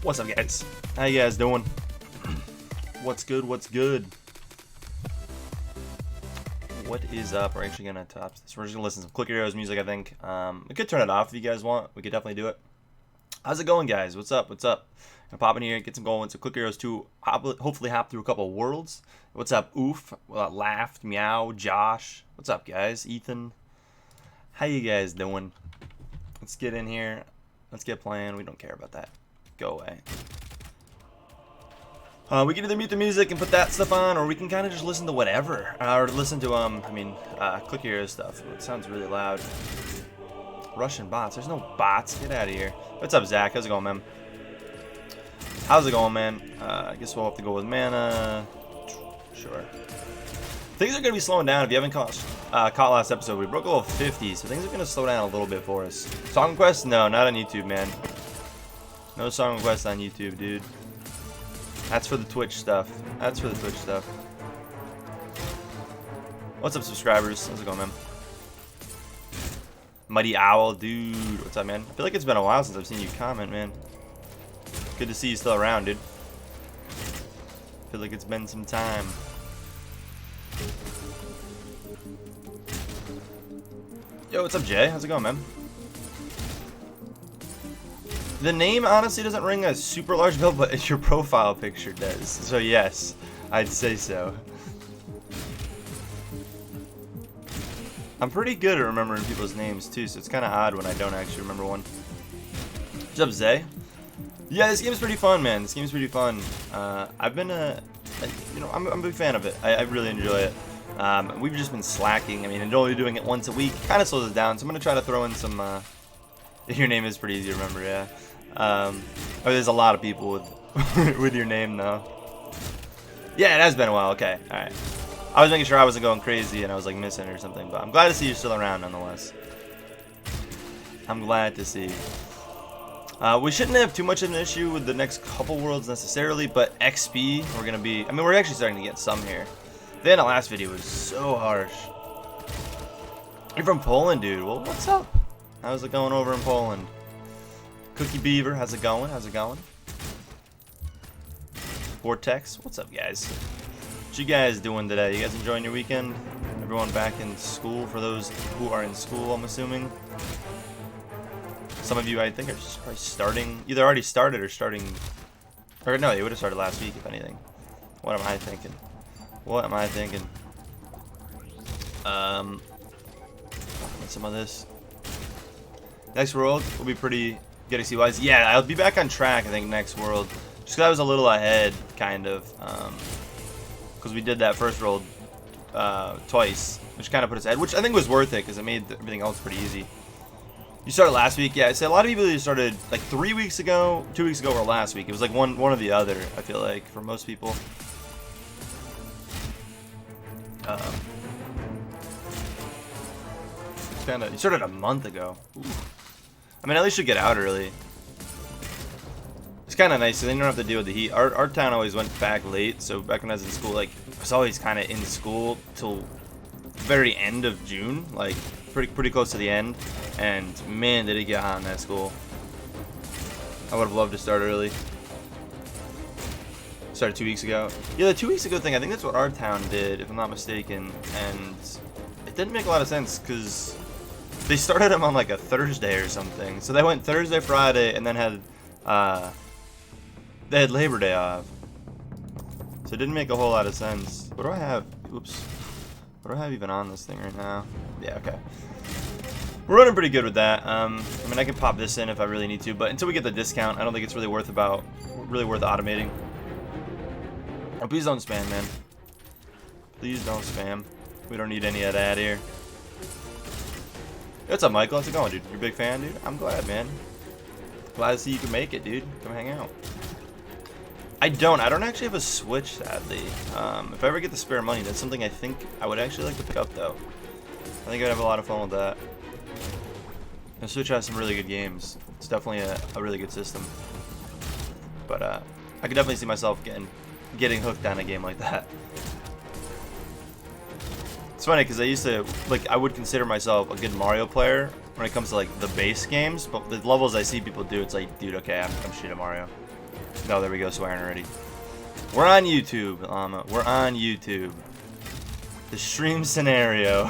What's up, guys? How you guys doing? What's good? What's good? What is up? We're actually gonna top this. We're just gonna listen to some Click Heroes music, I think. We could turn it off if you guys want. We could definitely do it. How's it going, guys? What's up? What's up? Gonna pop in here, get some going with some Click Heroes 2. Hopefully hop through a couple of worlds. What's up, Oof? Laughed, Meow, Josh. What's up, guys? Ethan. How you guys doing? Let's get in here. Let's get playing. We don't care about that. Go away. We can either mute the music and put that stuff on, or we can kind of just listen to whatever, or listen to Click Heroes stuff. It sounds really loud. Russian bots. There's no bots. Get out of here. What's up, Zach? How's it going, man? How's it going, man? I guess we'll have to go with mana. Sure. Things are gonna be slowing down. If you haven't caught last episode, we broke level 50, so things are gonna slow down a little bit for us. Song requests? No, not on YouTube, man. No song requests on YouTube, dude. That's for the Twitch stuff. That's for the Twitch stuff. What's up, subscribers? How's it going, man? Muddy Owl, dude. What's up, man? I feel like it's been a while since I've seen you comment, man. Good to see you still around, dude. I feel like it's been some time. Yo, what's up, Jay? How's it going, man? The name honestly doesn't ring a super large bell, but your profile picture does. So yes, I'd say so. I'm pretty good at remembering people's names too, so it's kind of odd when I don't actually remember one. What's up, Zay? Yeah, this game's pretty fun, man. This game's pretty fun. I've been I'm a big fan of it. I really enjoy it. We've just been slacking. I mean, and only doing it once a week kind of slows it down. So I'm gonna try to throw in some. Your name is pretty easy to remember, yeah. There's a lot of people with with your name though. Yeah, it has been a while. Okay, all right. I was making sure I wasn't going crazy and I was like missing or something, but I'm glad to see you're still around nonetheless. I'm glad to see. We shouldn't have too much of an issue with the next couple worlds necessarily, but XP, we're gonna be. I mean, we're actually starting to get some here. Then the last video was so harsh. You're from Poland, dude. Well, what's up? How's it going over in Poland? Cookie Beaver, how's it going? How's it going? Vortex, what's up, guys? What you guys doing today? You guys enjoying your weekend? Everyone back in school, for those who are in school, I'm assuming. Some of you, I think, are just probably starting, either already started or starting, or no, they would have started last week, if anything. What am I thinking? What am I thinking? Some of this. Next world will be pretty Galaxy-wise. Yeah, I'll be back on track, I think, next world. Just because I was a little ahead, kind of. Because we did that first world twice, which kind of put us ahead, which I think was worth it, because it made everything else pretty easy. You started last week? Yeah, I say a lot of people started like 3 weeks ago, 2 weeks ago, or last week. It was like one or the other, I feel like, for most people. You started a month ago. Ooh. I mean, at least you get out early. It's kind of nice, so then you don't have to deal with the heat. Our town always went back late, so back when I was in school, like, I was always kind of in school till very end of June, like pretty close to the end. And man, did it get hot in that school. I would have loved to start early. Started 2 weeks ago. Yeah, the 2 weeks ago thing, I think that's what our town did, if I'm not mistaken. And it didn't make a lot of sense because they started them on like a Thursday or something. So they went Thursday, Friday, and then they had Labor Day off. So it didn't make a whole lot of sense. What do I have? Oops. What do I have even on this thing right now? Yeah, okay. We're running pretty good with that. I mean, I can pop this in if I really need to, but until we get the discount, I don't think it's really worth automating. Oh, please don't spam, man. Please don't spam. We don't need any of that here. What's up, Michael? How's it going, dude? You're a big fan, dude? I'm glad, man. Glad to see you can make it, dude. Come hang out. I don't actually have a Switch, sadly. If I ever get the spare money, that's something I think I would actually like to pick up, though. I think I'd have a lot of fun with that. The Switch has some really good games. It's definitely a really good system. But I could definitely see myself getting hooked on a game like that. It's funny because I used to, like, I would consider myself a good Mario player when it comes to like the base games, but the levels I see people do, it's like, dude, okay, I'm shit at Mario. Oh, there we go, swearing already. We're on YouTube, llama. We're on YouTube. The stream scenario.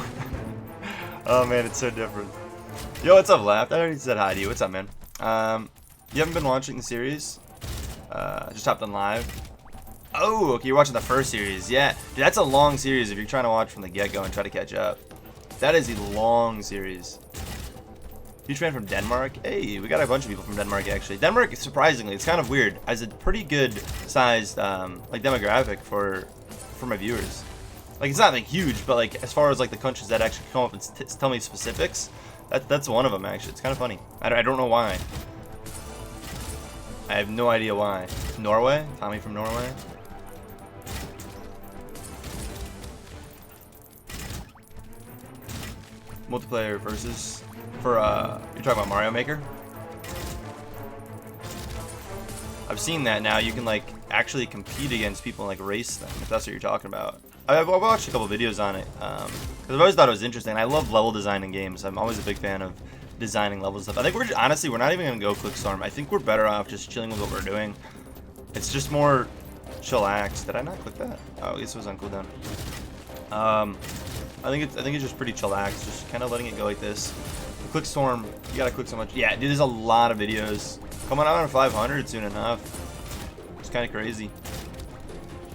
Oh man, it's so different. Yo, what's up, Laughed? I already said hi to you. What's up, man? You haven't been watching the series? Just hopped on live. Oh, okay, you're watching the first series. Yeah, dude, that's a long series if you're trying to watch from the get-go and try to catch up. That is a long series. Huge fan from Denmark. Hey, we got a bunch of people from Denmark, actually. Denmark, surprisingly, it's kind of weird. Has a pretty good sized like demographic for my viewers. Like, it's not like huge, but like as far as like the countries that actually come up and tell me specifics, that's one of them actually. It's kind of funny. I don't know why. I have no idea why. Norway? Tommy from Norway? Multiplayer versus for you're talking about Mario Maker? I've seen that now. You can like actually compete against people and like race them, if that's what you're talking about. I've watched a couple videos on it because I've always thought it was interesting. I love level design in games. I'm always a big fan of designing levels and stuff. I think honestly we're not even gonna go quick storm. I think we're better off just chilling with what we're doing. It's just more chillax. Did I not click that? Oh, I guess it was on cooldown. I think it's just pretty chillax, just kind of letting it go like this. The quick storm, you gotta click so much. Yeah, dude, there's a lot of videos coming out on 500 soon enough. It's kind of crazy.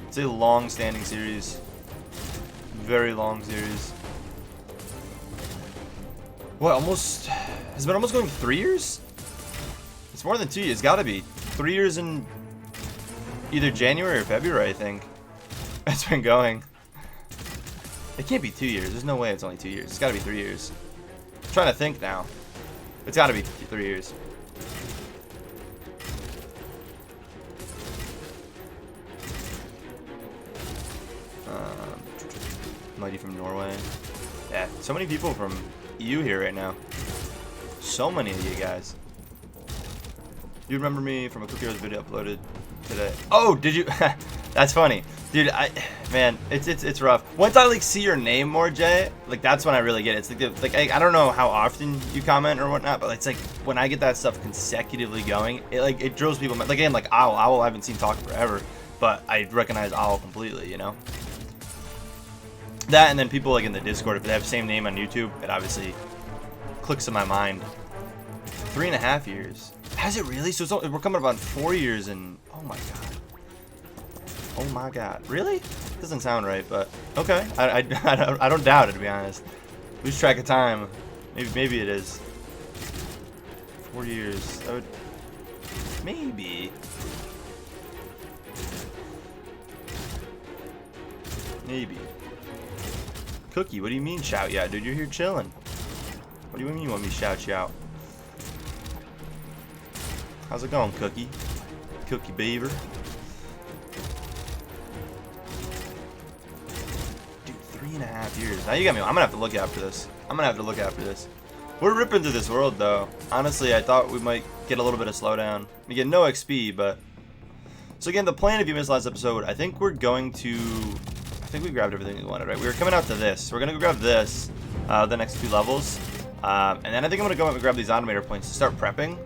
It's a long-standing series, very long series. What? Almost has been almost going 3 years. It's more than 2 years. It's gotta be 3 years in either January or February, I think. It's been going. It can't be 2 years. There's no way it's only 2 years. It's gotta be 3 years. I'm trying to think now. It's gotta be 3 years. Mighty from Norway. Yeah, so many people from EU here right now. So many of you guys. You remember me from a Cookie Rose video uploaded today? Oh, did you? That's funny, dude. Man, it's rough. Once I like see your name more, Jay, like that's when I really get it. It's like I don't know how often you comment or whatnot, but it's like when I get that stuff consecutively going, it drills people. Like again, like Owl I haven't seen talk forever, but I recognize Owl completely, you know. That and then people like in the Discord, if they have the same name on YouTube, it obviously clicks in my mind. 3.5 years. Has it really? So we're coming up on 4 years and oh my god. Oh my god. Really? Doesn't sound right, but okay. I don't doubt it, to be honest. Lose track of time. Maybe it is. 4 years. That would maybe. Maybe. Cookie, what do you mean shout you out, dude? You're here chilling. What do you mean you want me to shout you out? How's it going, Cookie? Cookie Beaver. Dude, 3.5 years. Now you got me. I'm gonna have to look after this. We're ripping through this world, though. Honestly, I thought we might get a little bit of slowdown. We get no XP, but... So again, the plan, if you missed last episode, I think we're going to... I think we grabbed everything we wanted, right? We were coming out to this. So we're gonna go grab this, the next 2 levels. And then I think I'm gonna go up and grab these automator points to start prepping.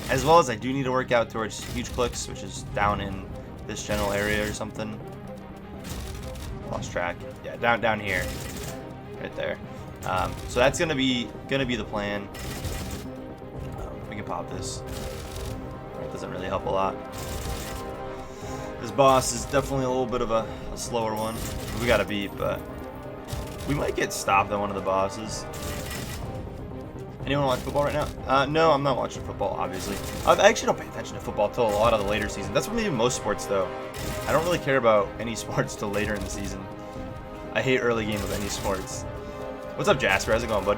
As well as I do need to work out towards huge clicks, which is down in this general area or something. Lost track. Yeah, down here. Right there. So that's gonna be the plan. We can pop this. It doesn't really help a lot. This boss is definitely a little bit of a slower one. We gotta beat, but we might get stopped on one of the bosses. Anyone watch football right now? No, I'm not watching football, obviously. I actually don't pay attention to football till a lot of the later season. That's what maybe most sports, though. I don't really care about any sports till later in the season. I hate early game of any sports. What's up, Jasper? How's it going, bud?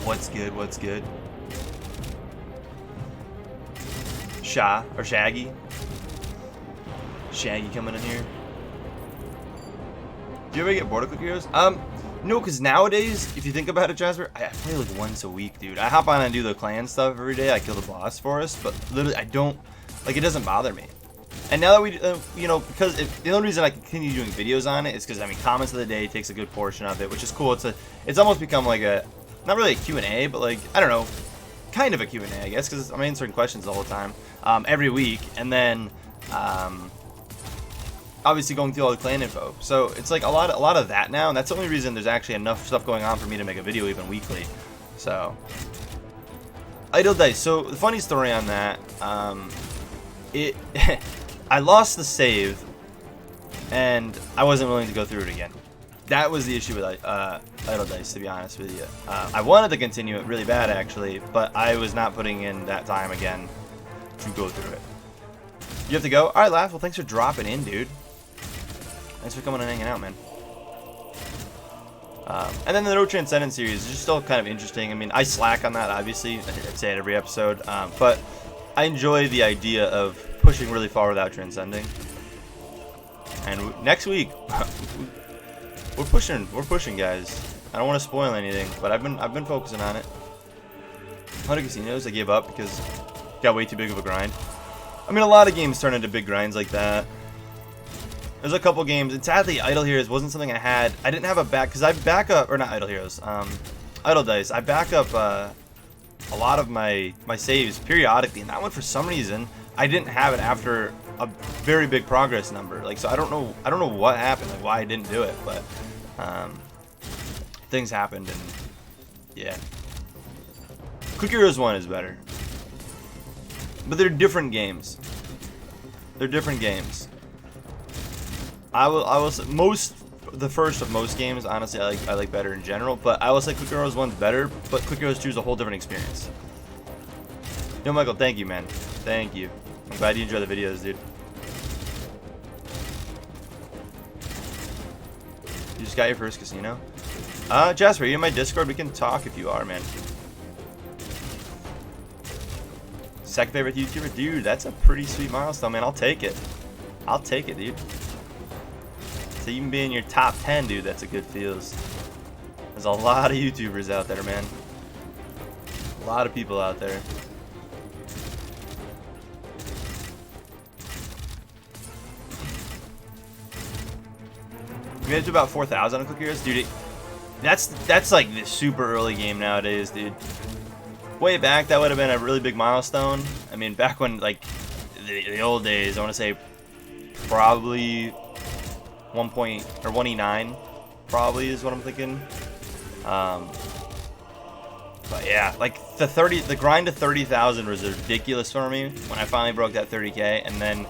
What's good? What's good? Shaggy. Shaggy coming in here. Do you ever get bored of Cookie Rose? No, because nowadays, if you think about it, Jasper, I play like once a week, dude. I hop on and do the clan stuff every day. I kill the boss for us, but literally, I don't, like, it doesn't bother me. And now that we, you know, because the only reason I continue doing videos on it is because, I mean, comments of the day takes a good portion of it, which is cool. It's almost become like a, not really a Q&A, but like, I don't know, kind of a Q&A, I guess, because I'm answering questions the whole time, every week, and then obviously going through all the clan info. So it's like a lot of that now, and that's the only reason there's actually enough stuff going on for me to make a video even weekly. So Idle Dice. So the funny story on that, I lost the save, and I wasn't willing to go through it again. That was the issue with Idle Dice, to be honest with you. I wanted to continue it really bad, actually, but I was not putting in that time again to go through it. You have to go? Alright, Laugh. Well, thanks for dropping in, dude. Thanks for coming and hanging out, man. And then the No Transcendence series is just still kind of interesting. I mean, I slack on that, obviously. I say it every episode. But I enjoy the idea of pushing really far without transcending. And next week, we're pushing, guys. I don't want to spoil anything, but I've been focusing on it. 100 Casinos, I gave up because it got way too big of a grind. I mean, a lot of games turn into big grinds like that. There's a couple games, and sadly, Idle Heroes wasn't something I had. I didn't have a back, because I back up, or not Idle Heroes, Idle Dice. I back up a lot of my saves periodically, and that one, for some reason, I didn't have it after a very big progress number. Like, so I don't know what happened, like why I didn't do it, but things happened, and yeah. Quick Heroes 1 is better, but they're different games. They're different games. I will say the first of most games, honestly, I like better in general, but I will say Quick Heroes 1's better, but Quick Heroes 2 is a whole different experience. Yo, Michael, thank you, man. Thank you. I'm glad you enjoy the videos, dude. You just got your first casino? Jasper, are you in my Discord? We can talk if you are, man. Second favorite YouTuber? Dude, that's a pretty sweet milestone, man. I'll take it. I'll take it, dude. So even being in your top 10, dude, that's a good feels. There's a lot of YouTubers out there, man. A lot of people out there. We made it to about 4,000 on Quick Heroes, dude. That's like the super early game nowadays, dude. Way back, that would have been a really big milestone. I mean, back when, like, the old days, I want to say probably 1.9 probably is what I'm thinking. But yeah, like the grind to 30,000 was ridiculous for me when I finally broke that 30k, and then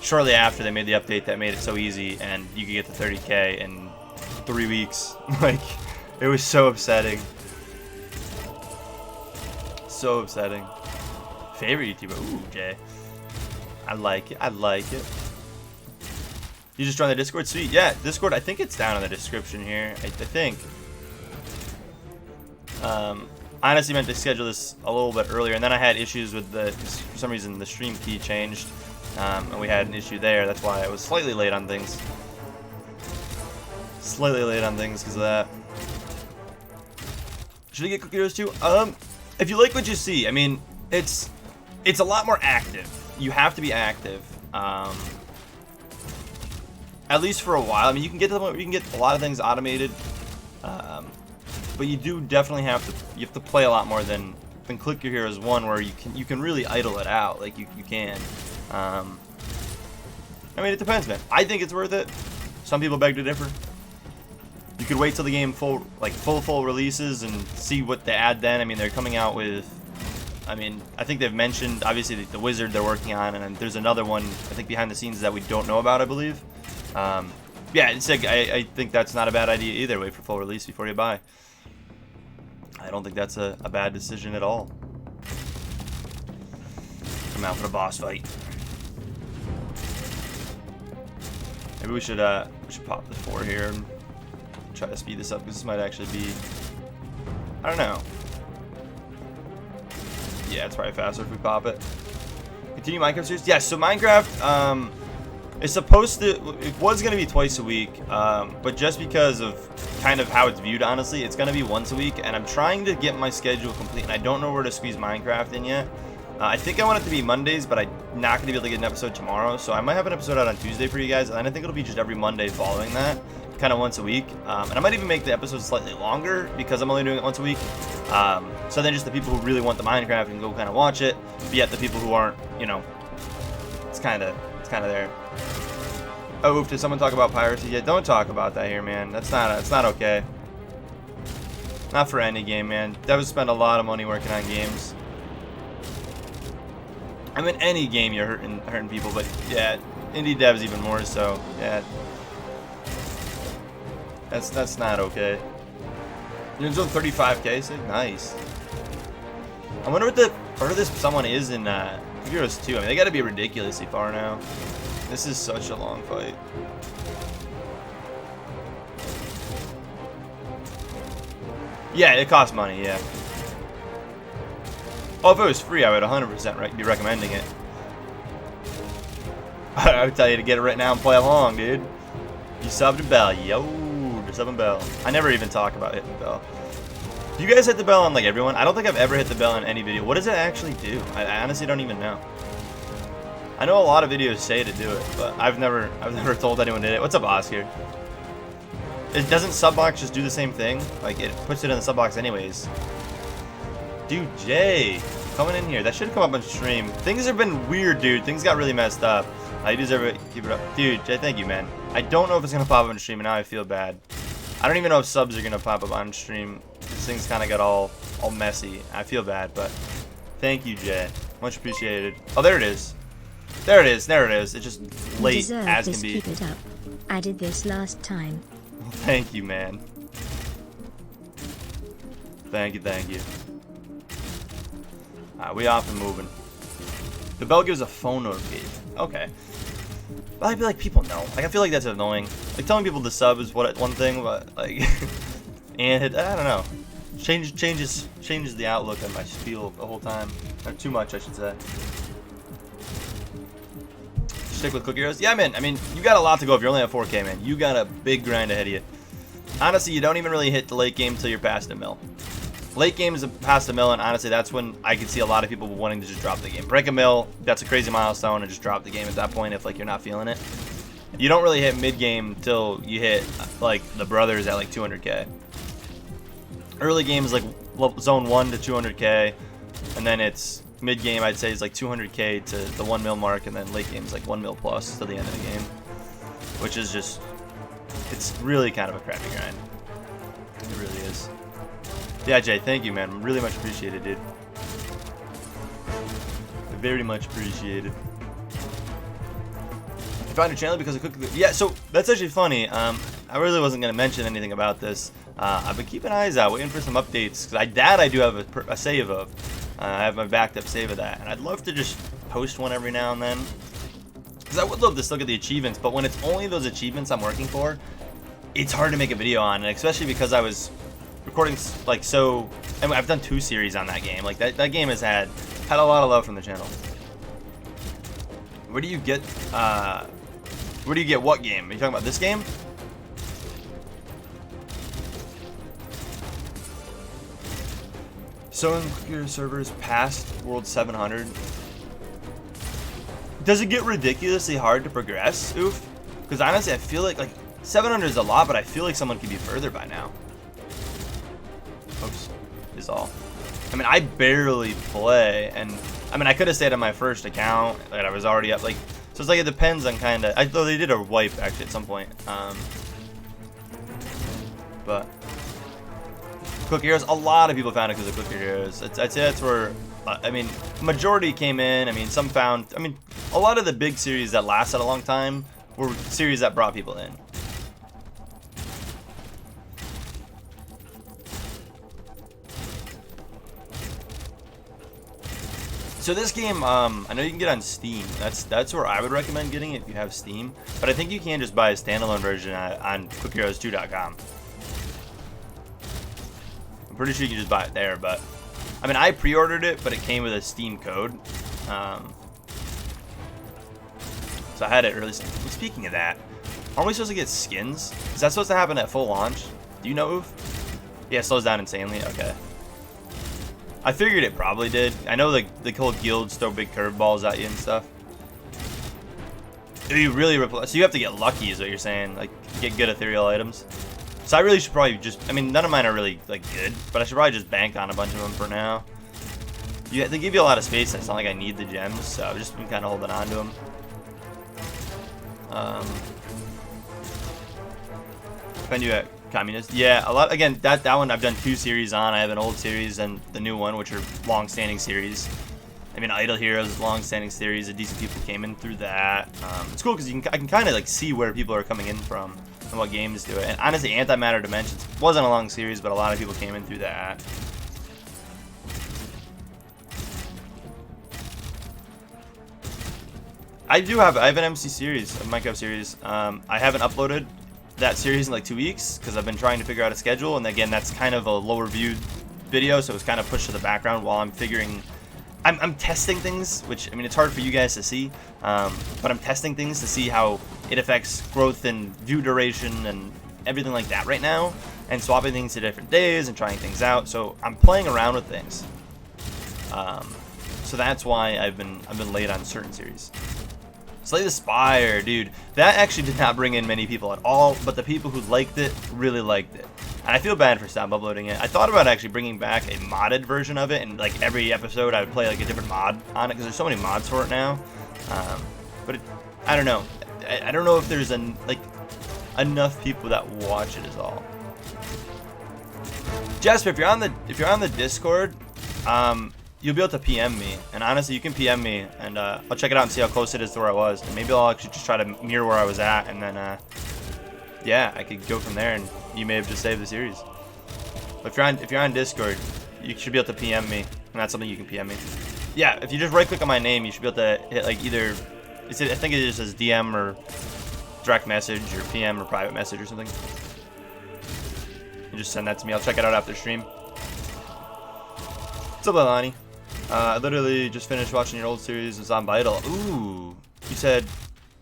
shortly after they made the update that made it so easy and you could get to 30k in 3 weeks. Like, it was so upsetting. So upsetting. Favorite YouTuber? Ooh, Jay. I like it. I like it. You just joined the Discord? Sweet. Yeah, Discord, I think it's down in the description here. I think. I honestly meant to schedule this a little bit earlier, and then I had issues with for some reason, the stream key changed, and we had an issue there. That's why I was slightly late on things. Slightly late on things because of that. Should I get Quick Heroes 2? If you like what you see, I mean, it's a lot more active. You have to be active. At least for a while. I mean, you can get to the point where you can get a lot of things automated, but you do definitely have to play a lot more than Click Your Heroes 1, where you can really idle it out. Like you can. I mean, it depends, man. I think it's worth it. Some people beg to differ. You could wait till the game full releases and see what they add then. I mean, they're coming out with, I mean, I think they've mentioned, obviously, the Wizard they're working on, and then there's another one, I think, behind the scenes that we don't know about, I believe. Yeah, it's like, I think that's not a bad idea either. Wait for full release before you buy. I don't think that's a bad decision at all. Come out for the boss fight. Maybe we should pop the 4 here and try to speed this up, because this might actually be, I don't know. Yeah, it's probably faster if we pop it. Continue Minecraft series? Yeah, so Minecraft, it's supposed to, it was going to be twice a week, but just because of kind of how it's viewed, honestly, it's going to be once a week, and I'm trying to get my schedule complete, and I don't know where to squeeze Minecraft in yet. I think I want it to be Mondays, but I'm not going to be able to get an episode tomorrow, so I might have an episode out on Tuesday for you guys, and I think it'll be just every Monday following that. kind of once a week, and I might even make the episodes slightly longer because I'm only doing it once a week. So then just the people who really want the Minecraft can go kind of watch it, but yet the people who aren't, you know, it's kind of there. Oh, did someone talk about piracy? Yeah, don't talk about that here, man. It's not okay. Not for any game, man. Devs spend a lot of money working on games. I mean, any game you're hurting people, but yeah, indie devs even more so. Yeah, that's not okay. You're doing 35K, so nice. I wonder what the furthest someone is in Heroes 2. I mean, they got to be ridiculously far now. This is such a long fight. Yeah, it costs money, yeah. Oh, if it was free, I would 100% be recommending it. I would tell you to get it right now and play along, dude. You subbed a bell. Yo, you're subbing bell. I never even talk about hitting the bell. Do you guys hit the bell on, like, everyone? I don't think I've ever hit the bell in any video. What does it actually do? I honestly don't even know. I know a lot of videos say to do it, but I've never told anyone did it. What's up, Oscar? It doesn't Subbox just do the same thing? Like, it puts it in the Subbox anyways. Dude, Jay, coming in here. That should come up on stream. Things have been weird, dude. Things got really messed up. I deserve it. Keep it up. Dude, Jay, thank you, man. I don't know if it's going to pop up on stream, and now I feel bad. I don't even know if subs are going to pop up on stream. This thing's kind of got all messy. I feel bad, but thank you, Jay. Much appreciated. Oh, there it is. There it is. There it is. It's just late as can be. Keep it up. I did this last time. Thank you, man. Thank you, thank you. We off and moving. The bell gives a phone notification. Okay. But I feel like people know. Like, I feel like that's annoying. Like, telling people to sub is one thing, but like, and I don't know. Changes the outlook on my spiel the whole time. Or too much, I should say. Stick with Cookie Heroes. Yeah, man. I mean, you got a lot to go if you're only at 4K, man. You got a big grind ahead of you. Honestly, you don't even really hit the late game until you're past a mill. Late game is past a mill, and honestly, that's when I can see a lot of people wanting to just drop the game. Break a mill, that's a crazy milestone, and just drop the game at that point if like you're not feeling it. You don't really hit mid game till you hit like the brothers at like 200K. Early game is like zone 1 to 200K, and then it's mid game I'd say is like 200K to the 1 mil mark, and then late game is like 1 mil plus to the end of the game, which is just, it's really kind of a crappy grind. It really is. Yeah, Jay, thank you, man. Really much appreciated, dude. Very much appreciated. I found your channel because I cooked. Yeah, so that's actually funny. I really wasn't gonna mention anything about this. I've been keeping eyes out, waiting for some updates. Cause I do have a save of. I have my backed up save of that, and I'd love to just post one every now and then. Cause I would love to still get the achievements, but when it's only those achievements I'm working for, it's hard to make a video on, and especially because I was recording like so. I mean, I've done 2 series on that game. Like that game has had a lot of love from the channel. Where do you get what game? Are you talking about this game? So in your servers past World 700, does it get ridiculously hard to progress? Oof. Because honestly, I feel like 700 is a lot, but I feel like someone could be further by now. Oops, is all. I mean, I barely play, and I mean, I could have stayed on my first account that I was already up. Like, so it's like it depends on kind of. Though they did a wipe actually at some point. But Cookie Heroes, a lot of people found it because of Cookie Heroes. I'd say that's where. I mean, majority came in. I mean, some found. I mean, a lot of the big series that lasted a long time were series that brought people in. So this game, I know you can get on Steam. That's where I would recommend getting it if you have Steam. But I think you can just buy a standalone version on CookieHeroes2.com. I'm pretty sure you can just buy it there. But I mean, I pre-ordered it, but it came with a Steam code. So I had it early. Speaking of that, aren't we supposed to get skins? Is that supposed to happen at full launch? Do you know, Oof? Yeah, it slows down insanely. Okay. I figured it probably did. I know the whole guilds throw big curveballs at you and stuff. You really so you have to get lucky, is what you're saying? Like get good ethereal items. So I really should probably just. I mean, none of mine are really like good, but I should probably just bank on a bunch of them for now. They give you a lot of space, and it's not like I need the gems, so I've just been kind of holding on to them. When you at communist? Yeah, a lot. Again, that one I've done 2 series on. I have an old series and the new one, which are long-standing series. I mean, Idle Heroes, long-standing series. Decent people came in through that. It's cool because I can kind of like see where people are coming in from and what games do it. And honestly, Antimatter Dimensions wasn't a long series, but a lot of people came in through that. I have an MC series, a Minecraft series. I haven't uploaded that series in like 2 weeks because I've been trying to figure out a schedule, and again, that's kind of a lower viewed video, so it's kind of pushed to the background while I'm figuring. I'm testing things, which, I mean, it's hard for you guys to see, but I'm testing things to see how it affects growth and view duration and everything like that right now, and swapping things to different days and trying things out. So I'm playing around with things. So that's why I've been late on certain series. Slay the Spire, dude. That actually did not bring in many people at all, but the people who liked it really liked it. And I feel bad for stop uploading it. I thought about actually bringing back a modded version of it, and like every episode I would play like a different mod on it, because there's so many mods for it now. But I don't know. I don't know if there's enough people that watch it is all. Jasper, if you're on the Discord, you'll be able to PM me, and honestly, you can PM me, and I'll check it out and see how close it is to where I was, and maybe I'll actually just try to mirror where I was at, and then yeah, I could go from there, and you may have just saved the series. But if you're on Discord, you should be able to PM me, and that's something you can PM me. Yeah, if you just right click on my name, you should be able to hit like either, I think it just says DM or direct message or PM or private message or something. You just send that to me. I'll check it out after stream. What's up, Lonnie? I literally just finished watching your old series. It's on Vital. Ooh, you said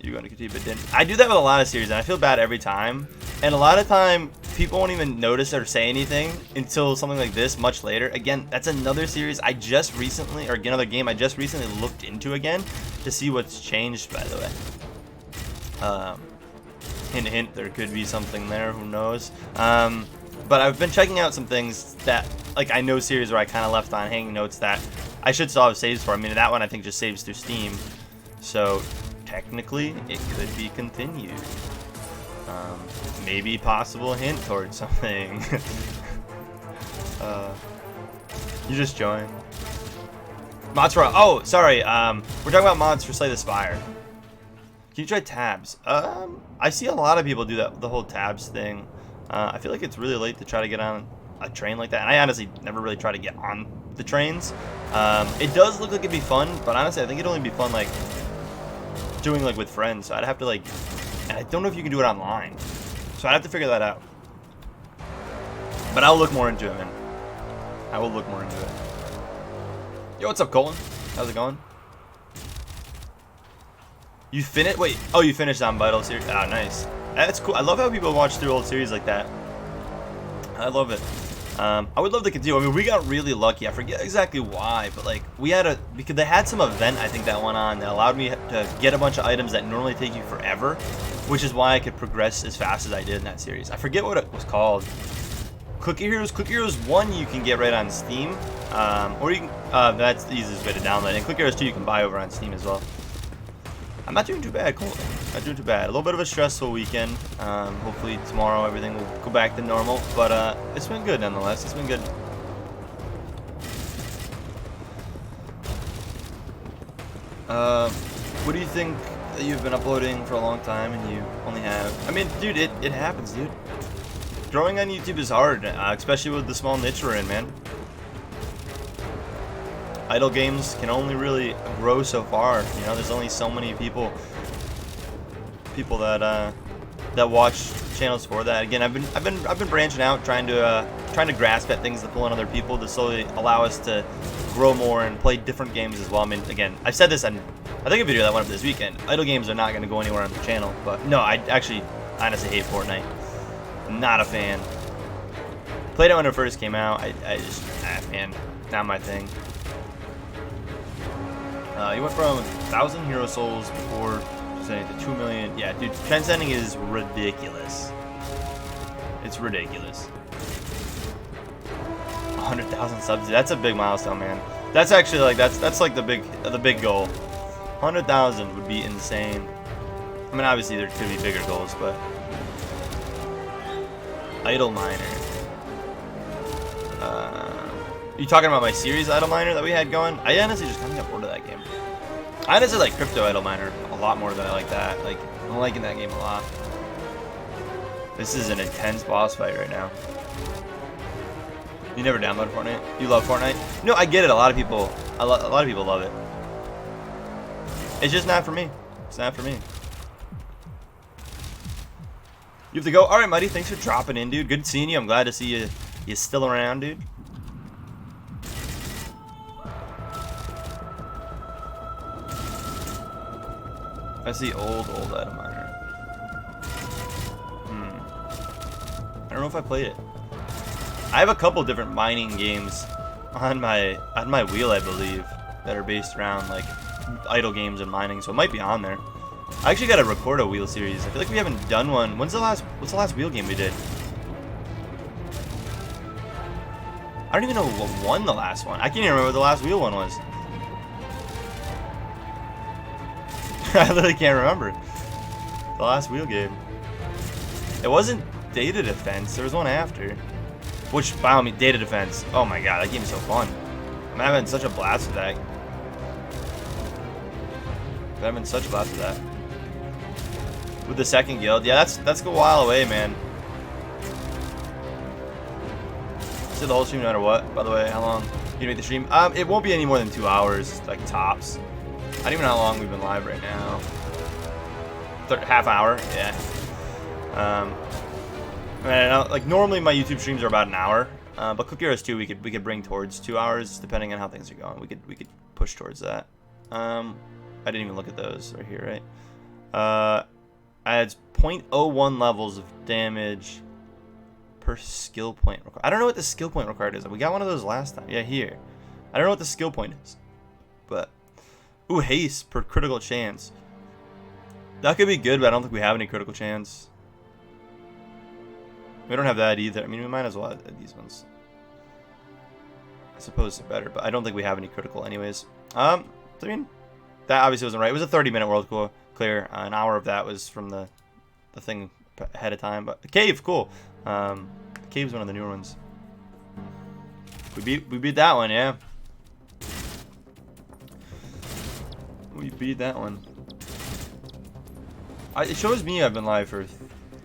you're going to continue, but didn't. I do that with a lot of series, and I feel bad every time. And a lot of time, people won't even notice or say anything until something like this much later. Again, that's another series I just recently, or another game I just recently looked into again to see what's changed, by the way. Hint, hint, there could be something there. Who knows? But I've been checking out some things that, like, I know series where I kind of left on hanging notes that I should still have saves for. I mean, that one I think just saves through Steam. So, technically, it could be continued. Maybe possible hint towards something. You just joined. Mods for... Oh, sorry. We're talking about mods for Slay the Spire. Can you try tabs? I see a lot of people do that, the whole tabs thing. I feel like it's really late to try to get on a train like that. And I honestly never really try to get on the trains. It does look like it'd be fun, but honestly, I think it'd only be fun like doing like with friends. So I'd have to like, and I don't know if you can do it online. So I'd have to figure that out. But I'll look more into it, man. I will look more into it. Yo, what's up, Colin? How's it going? You finished? Wait. Oh, you finished on Vital series. Ah, nice. That's cool. I love how people watch through old series like that. I love it. I would love to continue. I mean, we got really lucky. I forget exactly why, but like we had because they had some event I think that went on that allowed me to get a bunch of items that normally take you forever, which is why I could progress as fast as I did in that series. I forget what it was called. Cookie Heroes 1 you can get right on Steam, or you can. That's the easiest way to download. And Cookie Heroes 2 you can buy over on Steam as well. I'm not doing too bad, Colton. Not doing too bad. A little bit of a stressful weekend. Hopefully tomorrow everything will go back to normal. But it's been good nonetheless. It's been good. What do you think that you've been uploading for a long time and you only have... I mean, dude, it happens, dude. Growing on YouTube is hard, especially with the small niche we're in, man. Idle games can only really grow so far. You know, there's only so many people that watch channels for that. Again, I've been branching out, trying to grasp at things to pull in other people to slowly allow us to grow more and play different games as well. I mean, again, I've said this on I think a video that went up this weekend. Idle games are not going to go anywhere on the channel, but no, I actually honestly hate Fortnite. Not a fan. Played it when it first came out. I just man, not my thing. You went from 1,000 hero souls before Transcending to 2 million. Yeah, dude, transcending is ridiculous. It's ridiculous. 100,000 subs. That's a big milestone, man. That's actually like that's like the big goal. 100,000 would be insane. I mean, obviously there could be bigger goals, but Idle Miner. You talking about my series Idle Miner that we had going? I honestly just kind of got bored of that game. I honestly like Crypto Idle Miner a lot more than I like that. Like, I'm liking that game a lot. This is an intense boss fight right now. You never download Fortnite? You love Fortnite? No, I get it. A lot of people love it. It's just not for me. It's not for me. You have to go. All right, Muddy. Thanks for dropping in, dude. Good seeing you. I'm glad to see you. You still around, dude. I see old Idle Miner. I don't know if I played it. I have a couple different mining games on my wheel, I believe, that are based around like idle games and mining, so it might be on there. I actually got to record a wheel series. I feel like we haven't done one. What's the last wheel game we did? I don't even know what won the last one. I can't even remember what the last wheel one was. I literally can't remember the last wheel game. It wasn't Data Defense. There was one after. Which, by me, Data Defense. Oh my god, that game is so fun. I'm having such a blast with that. I'm having such a blast with that. With the second guild, yeah, that's a while away, man. Still the whole stream no matter what. By the way, how long can you make the stream? It won't be any more than 2 hours, like tops. I don't even know how long we've been live right now. Half hour, yeah. Like normally my YouTube streams are about an hour, but Cook Heroes 2 we could bring towards 2 hours depending on how things are going. We could push towards that. I didn't even look at those right here, right? Adds 0.01 levels of damage per skill point required. I don't know what the skill point required is. We got one of those last time. Yeah, here. I don't know what the skill point is, but ooh, haste per critical chance. That could be good, but I don't think we have any critical chance. We don't have that either. I mean, we might as well add these ones. I suppose it's better, but I don't think we have any critical anyways. I mean, that obviously wasn't right. It was a 30-minute world clear. An hour of that was from the thing ahead of time. But the cave, cool. The cave's one of the newer ones. We beat that one, yeah. We beat that one. It shows me I've been live for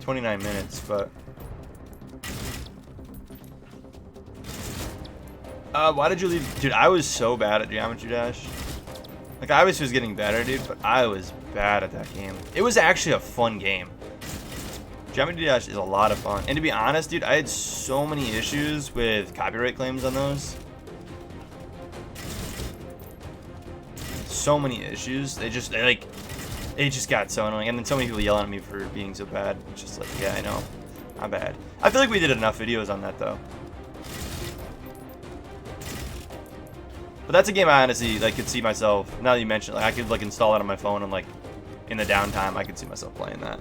29 minutes, but why did you leave? Dude, I was so bad at Geometry Dash. Like, I obviously was getting better, dude, but I was bad at that game. It was actually a fun game. Geometry Dash is a lot of fun. And to be honest, dude, I had so many issues with copyright claims on those. So many issues. It just got so annoying. And then so many people yelling at me for being so bad. It's just like, yeah, I know. Not bad. I feel like we did enough videos on that, though. But that's a game I honestly like could see myself. Now that you mention, like I could like install it on my phone and like in the downtime I could see myself playing that.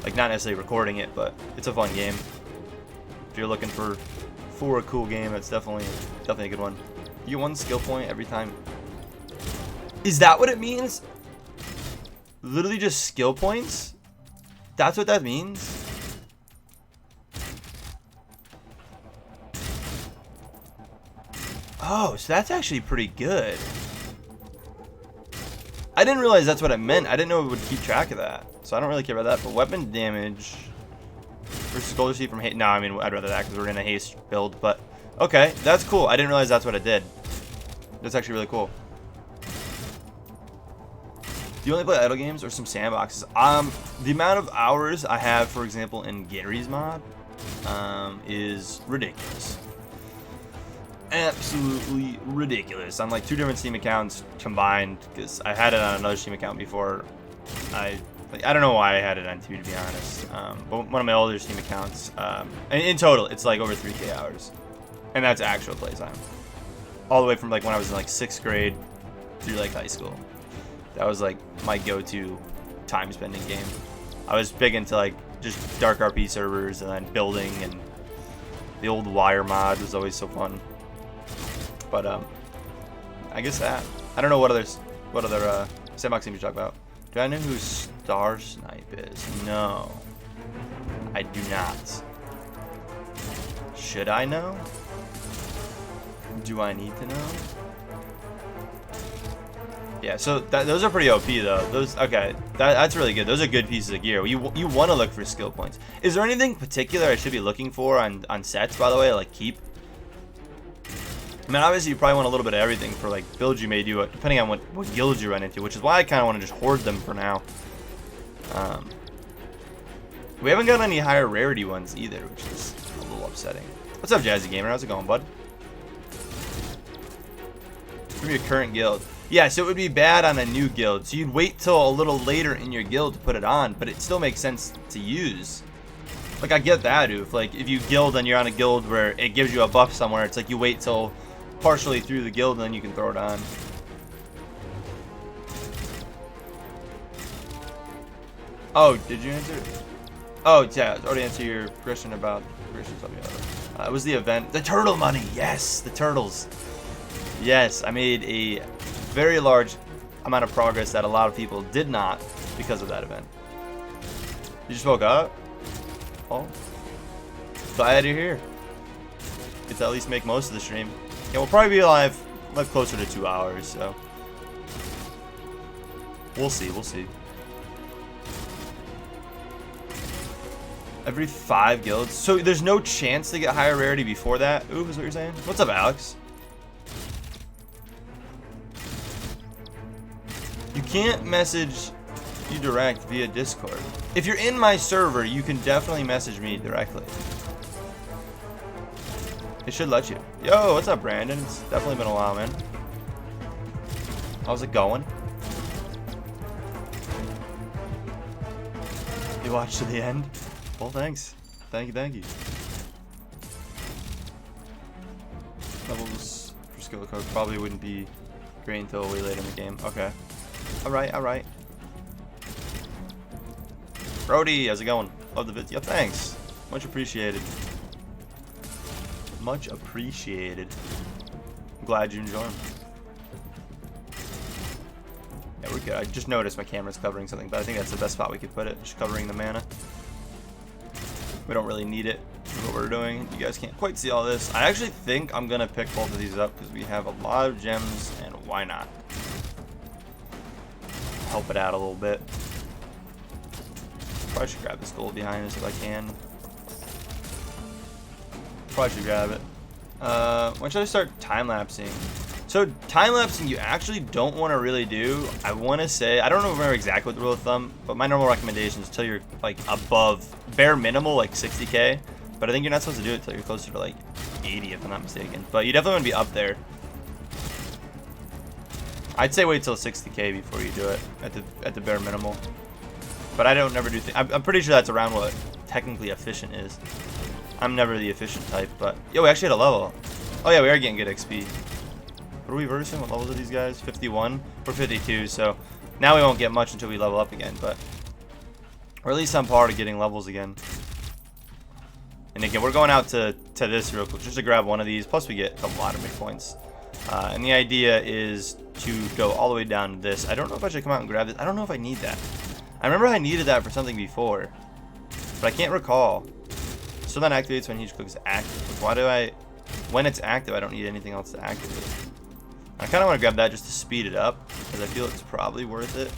Like not necessarily recording it, but it's a fun game. If you're looking for a cool game, it's definitely a good one. You get 1 skill point every time. Is that what it means? Literally just skill points? That's what that means? Oh, so that's actually pretty good. I didn't realize that's what it meant. I didn't know it would keep track of that. So I don't really care about that. But weapon damage versus Golden Sheet from haste. No, I mean, I'd rather that because we're in a haste build. But okay, that's cool. I didn't realize that's what it did. That's actually really cool. Do you only play idle games or some sandboxes? The amount of hours I have, for example, in Gary's mod is ridiculous. Absolutely ridiculous. On like 2 different Steam accounts combined, because I had it on another Steam account before. I don't know why I had it on 2, to be honest. But one of my older Steam accounts, and in total, it's like over 3K hours, and that's actual playtime. All the way from like when I was in like 6th grade through like high school. That was like my go-to time spending game. I was big into like just dark RP servers and then building, and the old wire mod was always so fun. But I guess that. I don't know what other sandbox games you talk about. Do I know who Star Snipe is? No, I do not. Should I know? Do I need to know? Yeah, so those are pretty OP though. Those, okay, that's really good. Those are good pieces of gear. You want to look for skill points. Is there anything particular I should be looking for on sets, by the way, like keep? I mean, obviously you probably want a little bit of everything for like builds you may do, depending on what guilds you run into, which is why I kind of want to just hoard them for now. We haven't got any higher rarity ones either, which is a little upsetting. What's up, Jazzy Gamer? How's it going, bud? From your current guild. Yeah, so it would be bad on a new guild. So you'd wait till a little later in your guild to put it on, but it still makes sense to use. Like, I get that, Oof. Like, if you guild and you're on a guild where it gives you a buff somewhere, it's like you wait till partially through the guild and then you can throw it on. Oh, did you answer? Oh, yeah, I already answered your question about it was the event. The turtle money, yes, the turtles. Yes, I made a very large amount of progress that a lot of people did not because of that event. You just woke up? Oh, glad you're here. Get to at least make most of the stream. Yeah, we'll probably be live closer to 2 hours, so we'll see. Every 5 guilds. So there's no chance to get higher rarity before that? Ooh, is what you're saying? What's up, Alex? You can't message you direct via Discord. If you're in my server, you can definitely message me directly. It should let you. Yo, what's up, Brandon? It's definitely been a while, man. How's it going? You watched to the end? Well, thanks. Thank you. Levels for skill code probably wouldn't be great until way later in the game. Okay. Alright. Brody, how's it going? Love the video. Thanks. Much appreciated. Much appreciated. I'm glad you enjoy them. Yeah, we're good. I just noticed my camera's covering something, but I think that's the best spot we could put it. Just covering the mana. We don't really need it for what we're doing. You guys can't quite see all this. I actually think I'm going to pick both of these up because we have a lot of gems, and why not? Help it out a little bit. Probably should grab this gold behind us if I can. Probably should grab it. When should I start time-lapsing? So time-lapsing you actually don't want to really do. I want to say, I don't remember exactly what the rule of thumb, but my normal recommendation is until you're like above bare minimal, like 60k. But I think you're not supposed to do it until you're closer to like 80 if I'm not mistaken. But you definitely want to be up there. I'd say wait till 60k before you do it at the bare minimal. But I don't never do things. I'm pretty sure that's around what technically efficient is. I'm never the efficient type, but yo, we actually had a level. Oh yeah, we are getting good XP. What are we versing? What levels are these guys? 51? We're 52, so now we won't get much until we level up again, but we're at least on par to getting levels again. And again, we're going out to this real quick just to grab one of these. Plus, we get a lot of big points. And the idea is to go all the way down to this. I don't know if I should come out and grab this. I don't know if I need that. I remember I needed that for something before, but I can't recall. So that activates when each click is active. Why do I? When it's active, I don't need anything else to activate. I kind of want to grab that just to speed it up because I feel it's probably worth it.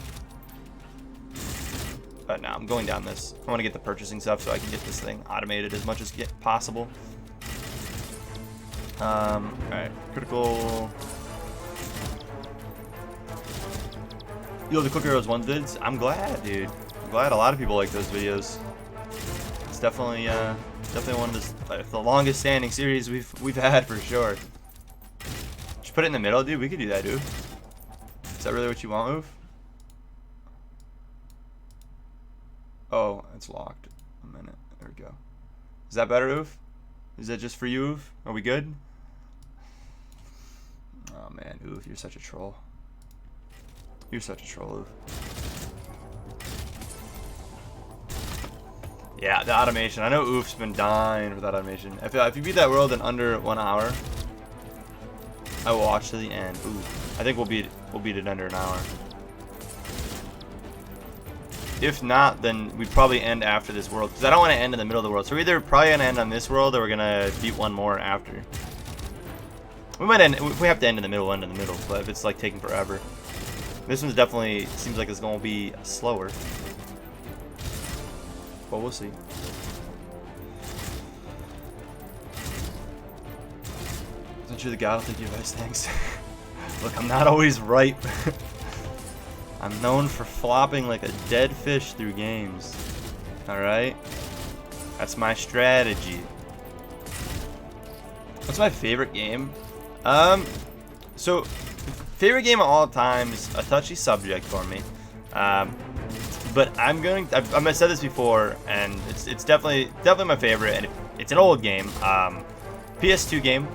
But no, I'm going down this. I want to get the purchasing stuff so I can get this thing automated as much as possible. Alright, critical. Yo, the Cook Heroes 1 vids. I'm glad, dude. I'm glad a lot of people like those videos. It's definitely one of the longest standing series we've had for sure. Just put it in the middle, dude. We could do that, dude. Is that really what you want, Oof? Oh, it's locked. A minute. There we go. Is that better, Oof? Is that just for you, Oof? Are we good? Oh man, Oof, you're such a troll. You're such a troll, Oof. Yeah, the automation. I know Oof's been dying for that automation. If you beat that world in under 1 hour, I will watch to the end. Ooh, I think we'll beat it under an hour. If not, then we'd probably end after this world, because I don't want to end in the middle of the world. So we're either probably gonna end on this world, or we're gonna beat one more after. We might end. We have to end in the middle. End in the middle. But if it's like taking forever, this one's definitely seems like it's gonna be slower. But we'll see. Since you're the god, I'll take your advice. Thanks. Look, I'm not always right. I'm known for flopping like a dead fish through games. Alright? That's my strategy. What's my favorite game? So, favorite game of all time is a touchy subject for me. But I've said this before, and it's definitely my favorite, and it's an old game. PS2 game,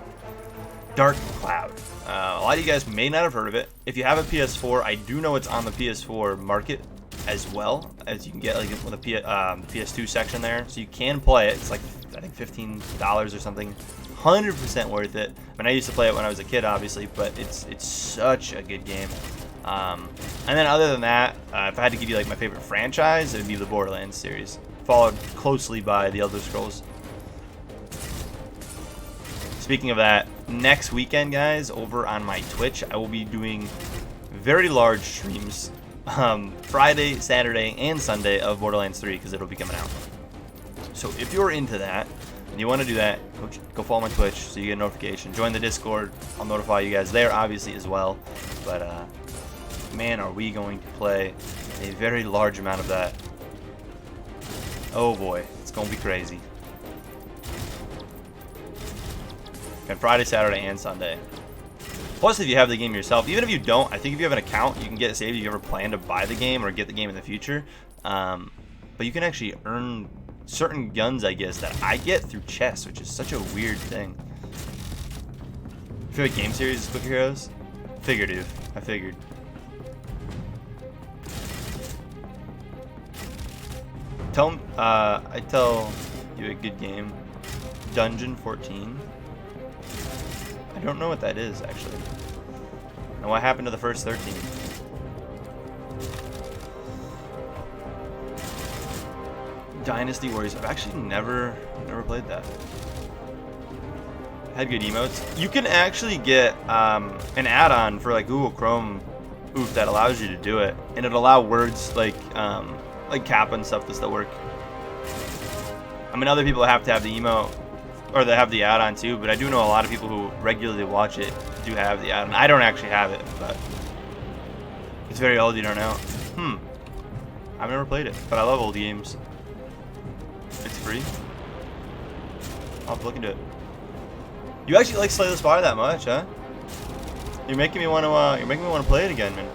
Dark Cloud. A lot of you guys may not have heard of it. If you have a PS4, I do know it's on the PS4 market as well, as you can get like with a PS2 section there, so you can play it. It's like I think $15 or something. 100% worth it. I mean, I used to play it when I was a kid, obviously, but it's such a good game. And then other than that, if I had to give you like my favorite franchise, it would be the Borderlands series, followed closely by the Elder Scrolls. Speaking of that, next weekend, guys, over on my Twitch, I will be doing very large streams, Friday, Saturday, and Sunday of Borderlands 3, because it'll be coming out. So if you're into that, and you want to do that, go follow my Twitch so you get a notification. Join the Discord. I'll notify you guys there, obviously, as well. But, man, are we going to play a very large amount of that. Oh, boy. It's going to be crazy. And Friday, Saturday, and Sunday. Plus, if you have the game yourself, even if you don't, I think if you have an account, you can get it saved if you ever plan to buy the game or get the game in the future. But you can actually earn certain guns, I guess, that I get through chests, which is such a weird thing. Favorite game series is Quick Heroes? Figured, dude. I figured. I tell you a good game. Dungeon 14. I don't know what that is, actually. And what happened to the first 13? Dynasty Warriors. I've actually never played that. Had good emotes. You can actually get an add-on for like Google Chrome that allows you to do it, and it'll allow words like Kappa and stuff to still work. I mean, other people have to have the emote, or they have the add-on too, but I do know a lot of people who regularly watch it do have the add-on. I don't actually have it, but it's very old, you don't know. I've never played it, but I love old games. It's free. I'll have to look into it. You actually like Slay the Spire that much, huh? You're making me want to play it again, man.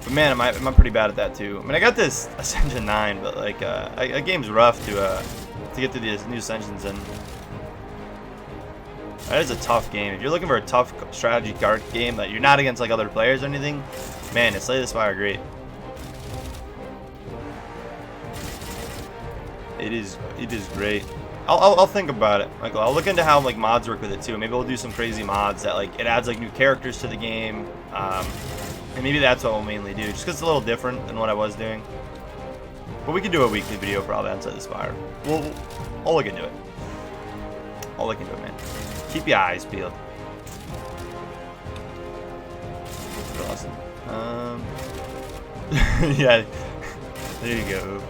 But man, I'm pretty bad at that too. I mean, I got this Ascension 9, but like a game's rough to get through the new Ascensions, and that is a tough game. If you're looking for a tough strategy card game that you're not against like other players or anything, man, it's Slay the Spire great. It is great. I'll think about it. Like, I'll look into how like mods work with it too. Maybe we'll do some crazy mods that like it adds like new characters to the game, and maybe that's what we'll mainly do, just because it's a little different than what I was doing. But we could do a weekly video probably on Slay the Spire. I'll look into it. I'll look into it, man. Keep your eyes peeled. Awesome. Yeah. There you go.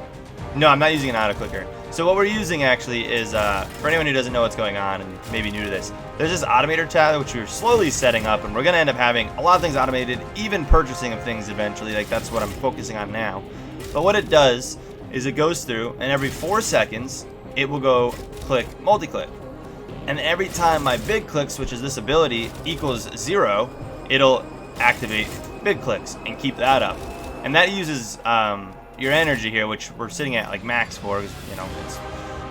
No, I'm not using an auto clicker. So what we're using actually is, for anyone who doesn't know what's going on and maybe new to this, there's this automator tab which we're slowly setting up, and we're gonna end up having a lot of things automated, even purchasing of things eventually. Like, that's what I'm focusing on now. But what it does is it goes through, and every 4 seconds it will go click multi-click, and every time my big clicks, which is this ability, equals 0, it'll activate big clicks and keep that up. And that uses your energy here, which we're sitting at like max for, because you know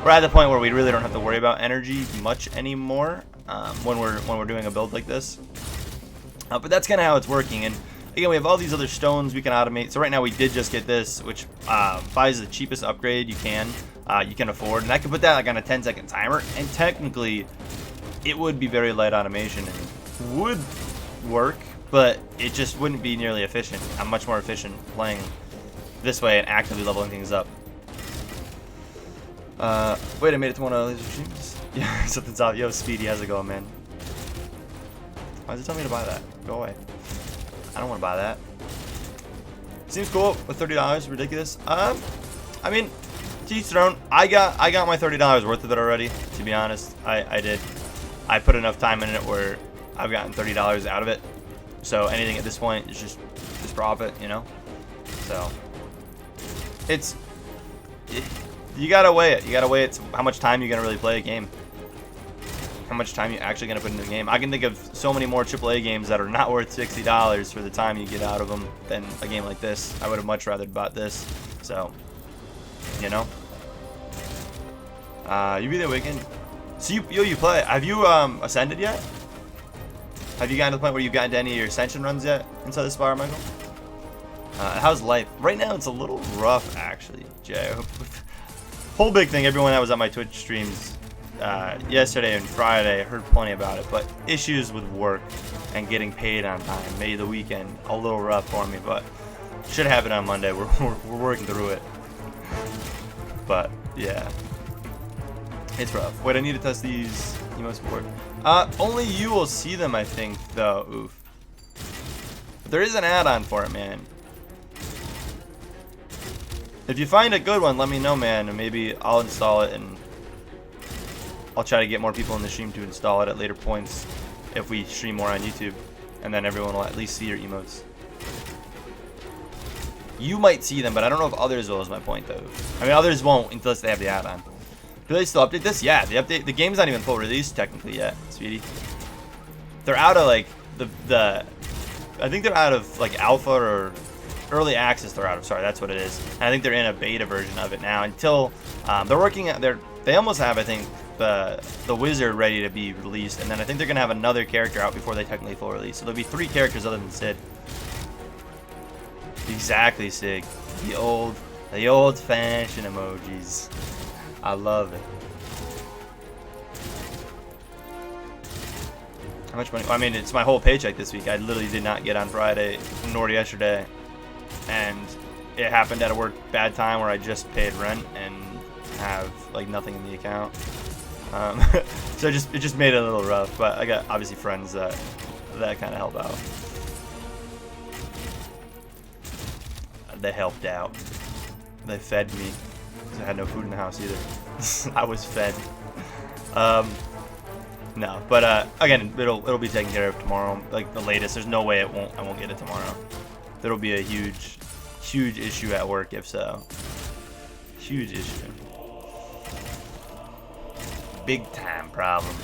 we're at the point where we really don't have to worry about energy much anymore when we're doing a build like this. But that's kind of how it's working, and again, we have all these other stones we can automate. So right now we did just get this, which buys the cheapest upgrade you can afford. And I could put that like on a 10-second timer. And technically, it would be very light automation and would work, but it just wouldn't be nearly efficient. I'm much more efficient playing this way and actively leveling things up. Wait, I made it to one of those streams. Yeah, something's off. Yo, Speedy, how's it going, man? Why does it tell me to buy that? Go away. I don't want to buy that. Seems cool with $30. Ridiculous. I mean, to each their own. I got my $30 worth of it already. To be honest, I did. I put enough time in it where I've gotten $30 out of it. So anything at this point is just profit, you know. So you gotta weigh it. You gotta weigh it. How much time you're gonna really play a game. How much time you're actually gonna put into the game. I can think of so many more AAA games that are not worth $60 for the time you get out of them than a game like this. I would have much rather bought this. So, you know. You be the weekend. So you play. Have you ascended yet? Have you gotten to the point where you've gotten to any of your ascension runs yet inside the spire, Michael? How's life? Right now it's a little rough actually, Jay. Whole big thing, everyone that was on my Twitch streams yesterday and Friday heard plenty about it, but issues with work and getting paid on time made the weekend a little rough for me, but should happen on Monday. We're working through it. But yeah, it's rough. Wait, I need to test these emotes before. Only you will see them, I think, though. Oof. But there is an add-on for it, man. If you find a good one, let me know, man, and maybe I'll install it, and I'll try to get more people in the stream to install it at later points if we stream more on YouTube, and then everyone will at least see your emotes. You might see them, but I don't know if others will, is my point, though. I mean, others won't unless they have the add-on. Do they still update this? Yeah, the game's not even full release technically yet, Speedy. They're out of like I think they're out of like alpha or early access. They're out of, sorry, that's what it is. And I think they're in a beta version of it now until they're working at they almost have, I think, the wizard ready to be released, and then I think they're gonna have another character out before they technically full release. So there'll be 3 characters other than Sid. Exactly, Sig. The old-fashioned emojis. I love it. How much money? Well, I mean, it's my whole paycheck this week. I literally did not get on Friday nor yesterday, and it happened at a bad time where I just paid rent and have like nothing in the account. So it just made it a little rough. But I got obviously friends that kind of help out. They helped out. They fed me. I had no food in the house either. I was fed. No, but again, it'll be taken care of tomorrow. Like the latest. There's no way I won't get it tomorrow. There'll be a huge issue at work if so. Huge issue. Big time problem.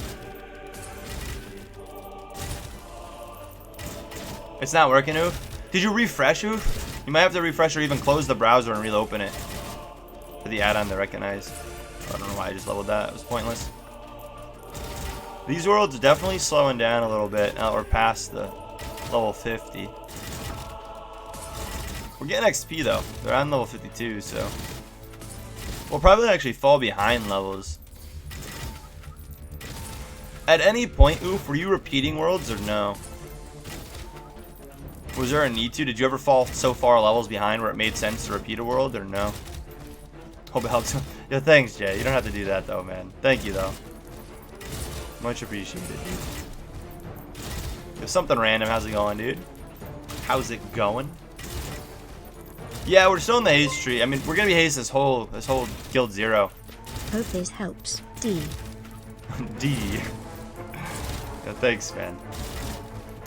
It's not working, Oof? Did you refresh, Oof? You might have to refresh or even close the browser and reopen it for the add-on to recognize. I don't know why I just leveled that. It was pointless. These worlds are definitely slowing down a little bit now we're past the level 50. We're getting XP though. They're on level 52, so we'll probably actually fall behind levels. At any point, Oof, were you repeating worlds or no? Was there a need to? Did you ever fall so far levels behind where it made sense to repeat a world or no? Hope it helps. Yeah, thanks, Jay. You don't have to do that though, man. Thank you though. Much appreciated, dude. There's something random. How's it going, dude? How's it going? Yeah, we're still in the haste tree. I mean, we're gonna be haste this whole guild 0. Hope this helps. D. D. Yeah, thanks, man.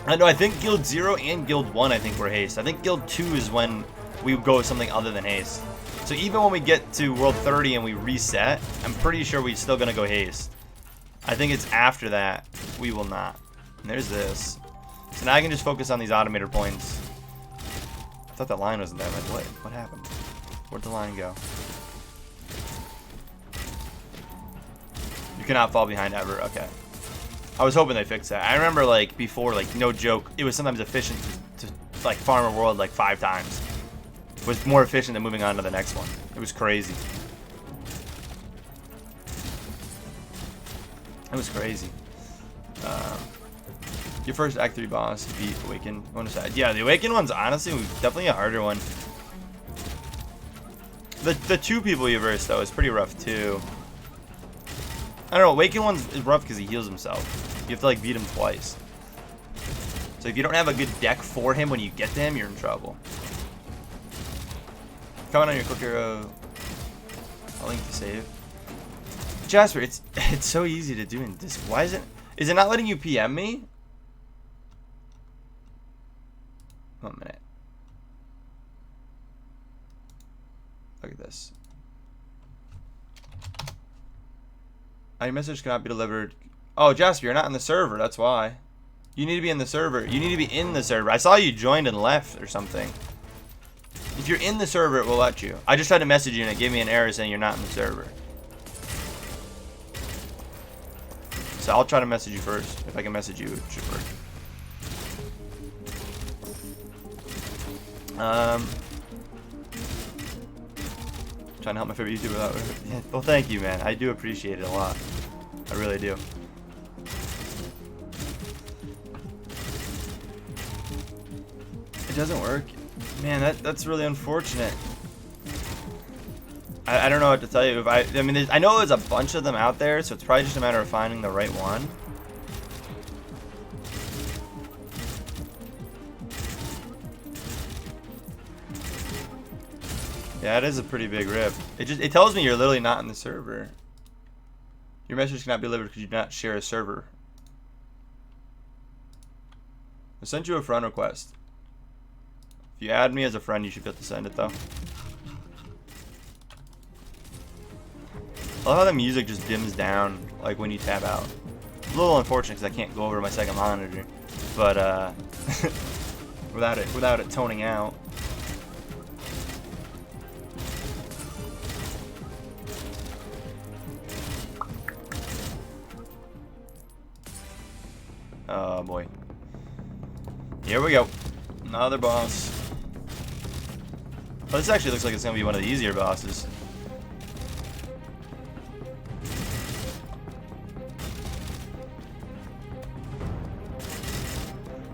I know. I think guild 0 and guild 1. I think we're haste. I think guild 2 is when we go with something other than haste. So even when we get to world 30 and we reset, I'm pretty sure we're still gonna go haste. I think it's after that we will not. And there's this. So now I can just focus on these automator points. I thought that line wasn't there. Like, what happened? Where'd the line go? You cannot fall behind ever. Okay. I was hoping they fixed that. I remember, like, before, like, no joke, it was sometimes efficient to like Farmer World like 5 times. It was more efficient than moving on to the next one. It was crazy. It was crazy. Your first Act 3 boss, beat Awaken. Yeah, the Awaken one's honestly definitely a harder one. The 2 people you verse though is pretty rough too. I don't know, Awaken one's is rough because he heals himself. You have to like beat him twice. So if you don't have a good deck for him when you get to him, you're in trouble. Comment on your clicker. I'll link to save. Jasper, it's so easy to do in this. Why is it not letting you PM me? 1 minute. Look at this. Your message cannot be delivered. Oh, Jasper, you're not in the server. That's why. You need to be in the server. You need to be in the server. I saw you joined and left or something. If you're in the server, it will let you. I just tried to message you and it gave me an error saying you're not in the server. So I'll try to message you first. If I can message you, it should work. Trying to help my favorite YouTuber out. Yeah, well, thank you, man. I do appreciate it a lot. I really do. It doesn't work. Man, that's really unfortunate. I don't know what to tell you. I mean, I know there's a bunch of them out there, so it's probably just a matter of finding the right one. Yeah, it is a pretty big rip. It tells me you're literally not in the server. Your message cannot be delivered because you do not share a server. I sent you a friend request. If you add me as a friend, you should be able to send it though. I love how the music just dims down like when you tab out. A little unfortunate because I can't go over to my second monitor, but without it toning out. Oh boy. Here we go. Another boss. Oh, this actually looks like it's gonna be one of the easier bosses.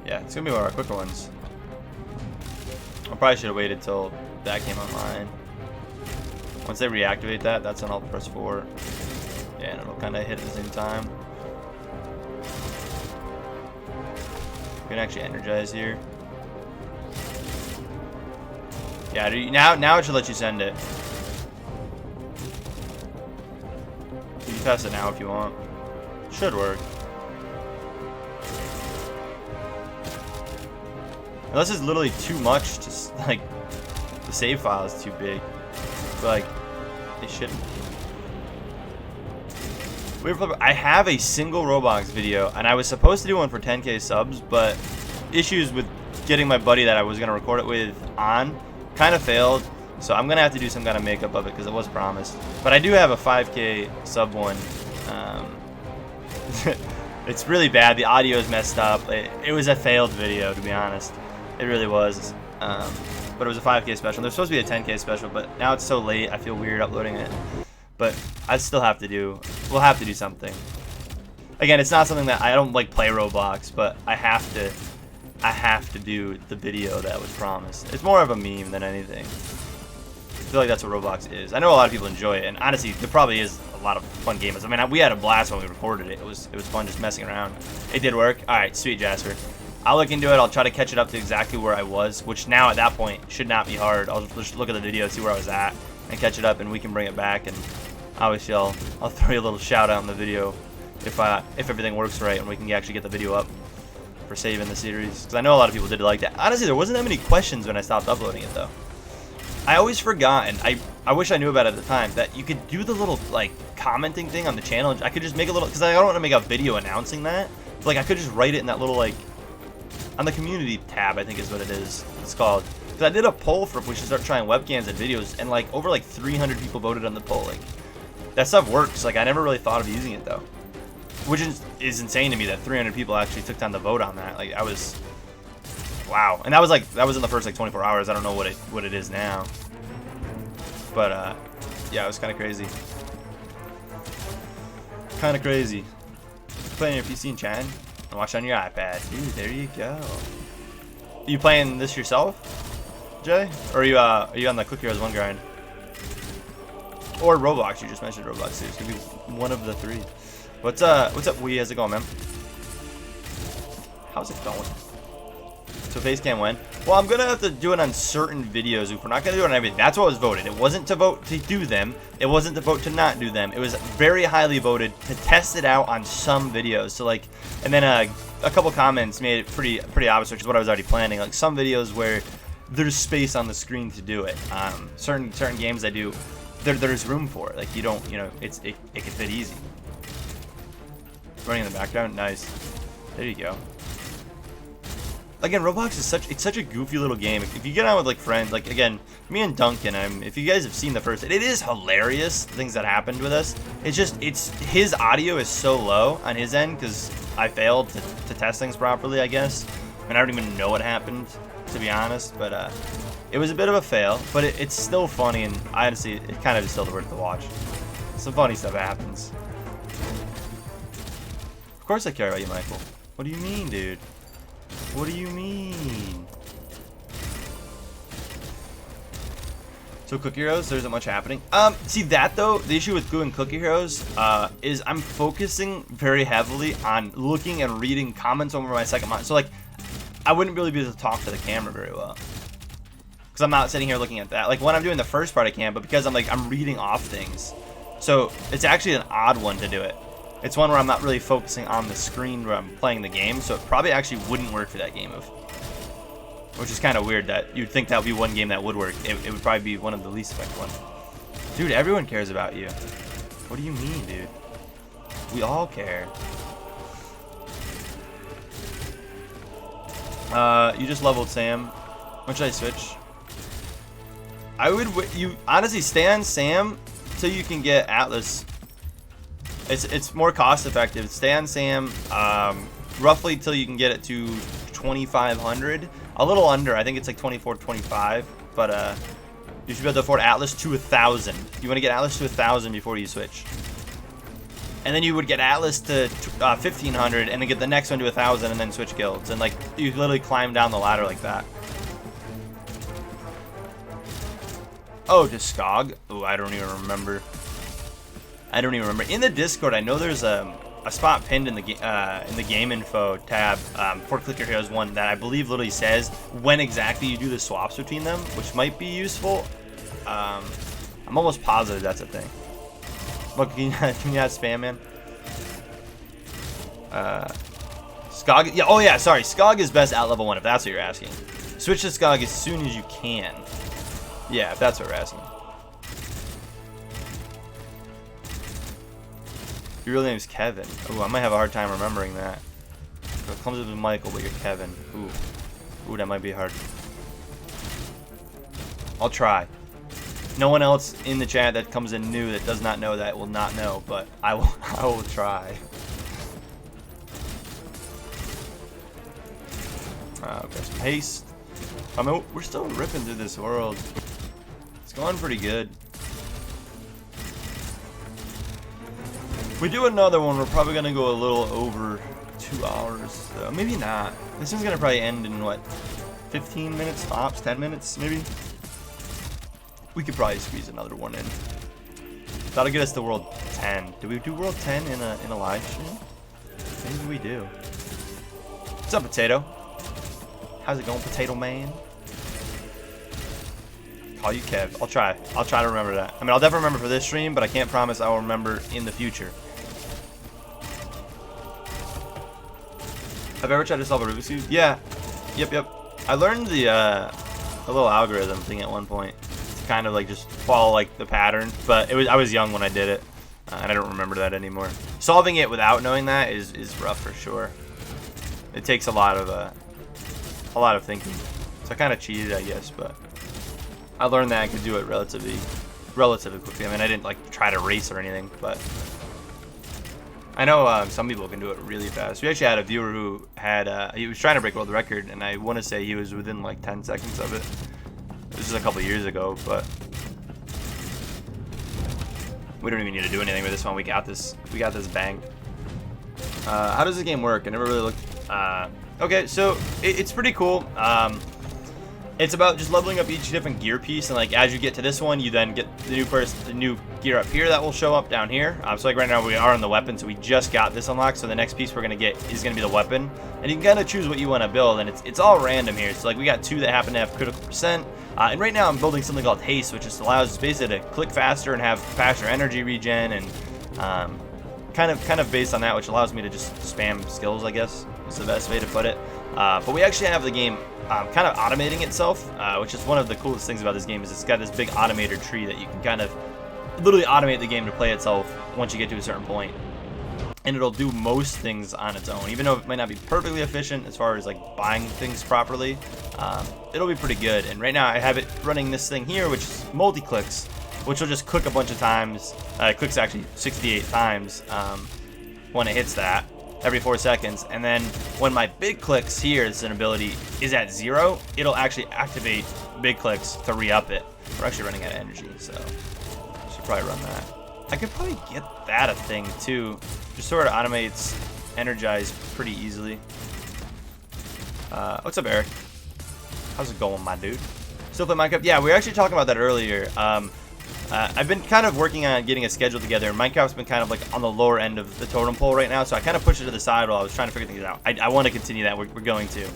Yeah, it's gonna be one of our quicker ones. I probably should have waited till that came online. Once they reactivate that, that's when I'll press 4. Yeah, and it'll kind of hit at the same time. We can actually energize here. Yeah, now it should let you send it. You can test it now if you want. Should work. Unless it's literally too much to, like, the save file is too big. But, like, it shouldn't. I have a single Roblox video, and I was supposed to do one for 10K subs, but issues with getting my buddy that I was going to record it with on kind of failed. So I'm going to have to do some kind of makeup of it because it was promised. But I do have a 5K sub one. It's really bad. The audio is messed up. It was a failed video, to be honest. It really was. But it was a 5K special. There's supposed to be a 10K special, but now it's so late, I feel weird uploading it. But I still have to do, we'll have to do something. Again, it's not something that I don't like play Roblox, but I have to do the video that was promised. It's more of a meme than anything. I feel like that's what Roblox is. I know a lot of people enjoy it, and honestly, there probably is a lot of fun games. I mean, we had a blast when we recorded it. It was fun just messing around. It did work. All right, sweet, Jasper. I'll look into it. I'll try to catch it up to exactly where I was, which now at that point should not be hard. I'll just look at the video, see where I was at, and catch it up, and we can bring it back. And obviously, I'll throw you a little shout out in the video if everything works right and we can actually get the video up for saving the series. Because I know a lot of people did like that. Honestly, there wasn't that many questions when I stopped uploading it though. I always forgot, and I wish I knew about it at the time, that you could do the little like commenting thing on the channel. I could just make a little, because I don't want to make a video announcing that. But, like, I could just write it in that little, like, on the community tab, I think is what it's called. Because I did a poll for if we should start trying webcams and videos, and like over like 300 people voted on the poll. Like, that stuff works. Like, I never really thought of using it though, which is insane to me that 300 people actually took time to vote on that. Like, I was wow. And that was in the first like 24 hours. I don't know what it is now. But yeah, it was kind of crazy. Kind of crazy. Playing your PC in chat and watch on your iPad. Dude, there you go. You playing this yourself, Jay? Or are you on the Click Heroes 1 grind? Or Roblox? You just mentioned Roblox too. It's gonna be one of the three. What's up, Wee? How's it going, man? How's it going? So Facecam when? Well, I'm gonna have to do it on certain videos. If we're not gonna do it on everything, that's what was voted. It wasn't to vote to do them. It wasn't to vote to not do them. It was very highly voted to test it out on some videos. So like, and then a couple comments made it pretty obvious, which is what I was already planning. Like some videos where there's space on the screen to do it. Certain games I do, there's room for it. Like you don't, it can fit easy. Running in the background, nice. There you go. Again, Roblox is such a goofy little game. If you get on with like friends, like again, me and Duncan, if you guys have seen the first, it is hilarious things that happened with us. It's just his audio is so low on his end because I failed to test things properly, I guess. I don't even know what happened, to be honest. But it was a bit of a fail, but it's still funny, and honestly, it kind of is still worth the watch. Some funny stuff happens. Of course I care about you, Michael. What do you mean, dude? What do you mean? So Cookie Heroes, there isn't much happening. See that though, the issue with doing Cookie Heroes is I'm focusing very heavily on looking and reading comments over my second monitor. So like, I wouldn't really be able to talk to the camera very well. Because I'm not sitting here looking at that. Like when I'm doing the first part I can, but because I'm reading off things. So it's actually an odd one to do it. It's one where I'm not really focusing on the screen where I'm playing the game, so it probably actually wouldn't work for that game. Which is kind of weird that you'd think that would be one game that would work. It would probably be one of the least effective ones. Dude, everyone cares about you. What do you mean, dude? We all care. You just leveled Sam. When should I switch? You honestly stay on Sam till you can get Atlas. It's more cost effective. Stay on Sam roughly till you can get it to 2,500. A little under. I think it's like 24, 25. But you should be able to afford Atlas to 1,000. You want to get Atlas to 1,000 before you switch. And then you would get Atlas to 1,500 and then get the next one to 1,000 and then switch guilds. And like you literally climb down the ladder like that. Oh, to Skog? Oh, I don't even remember. In the Discord, I know there's a spot pinned in the game info tab for Click Heroes 1 that I believe literally says when exactly you do the swaps between them, which might be useful. I'm almost positive that's a thing. Look, can you not spam, man? Skog, yeah, oh yeah, sorry. Skog is best at level 1 if that's what you're asking. Switch to Skog as soon as you can. Yeah, if that's what we're asking. Your real name is Kevin. Ooh, I might have a hard time remembering that. So it comes with Michael, but you're Kevin. Ooh, that might be hard. I'll try. No one else in the chat that comes in new that does not know that will not know, but I will try. Okay, some haste. I mean, we're still ripping through this world. It's going pretty good. If we do another one, we're probably going to go a little over 2 hours. So maybe not. This one's going to probably end in, what, 15 minutes tops? 10 minutes, maybe? We could probably squeeze another one in. That'll get us to World 10. Do we do World 10 in a live stream? Maybe we do. What's up, Potato? How's it going, Potato Man? Call you Kev. I'll try to remember that. I mean, I'll definitely remember for this stream, but I can't promise I will remember in the future. Have you ever tried to solve a Rubik's Cube? Yeah. Yep. I learned the little algorithm thing at one point. To kind of like just follow like the pattern, but I was young when I did it, and I don't remember that anymore. Solving it without knowing that is rough for sure. It takes a lot of thinking. So I kind of cheated, I guess, but I learned that I could do it relatively quickly. I mean, I didn't like try to race or anything, but I know some people can do it really fast. We actually had a viewer who had, he was trying to break world record, and I want to say he was within like 10 seconds of it. This is a couple years ago, but we don't even need to do anything with this one. We got this. We got this banged. How does the game work? I never really looked. Okay, so it's pretty cool. It's about just leveling up each different gear piece, and like as you get to this one, you then get the new gear up here that will show up down here. So like right now we are on the weapon, so we just got this unlocked. So the next piece we're gonna get is gonna be the weapon, and you can kind of choose what you want to build, and it's all random here. So like we got 2 that happen to have critical percent, and right now I'm building something called haste, which just allows us basically to click faster and have faster energy regen, and kind of based on that, which allows me to just spam skills, I guess is the best way to put it. But we actually have the game kind of automating itself, which is one of the coolest things about this game. Is it's got this big automator tree that you can kind of literally automate the game to play itself once you get to a certain point, and it'll do most things on its own, even though it might not be perfectly efficient as far as like buying things properly. It'll be pretty good. And right now I have it running this thing here, which is multi-clicks, which will just click a bunch of times. It clicks actually 68 times when it hits that every 4 seconds, and then when my big clicks here, this is an ability, is at 0, it'll actually activate big clicks to re-up it. We're actually running out of energy, so I should probably run that. I could probably get that a thing too. Just sort of automates energize pretty easily. What's up, Eric? How's it going, my dude? Still play Minecraft? Yeah, we were actually talking about that earlier. I've been kind of working on getting a schedule together. Minecraft's been kind of like on the lower end of the totem pole right now, so I kind of pushed it to the side while I was trying to figure things out. I want to continue that. We're going to.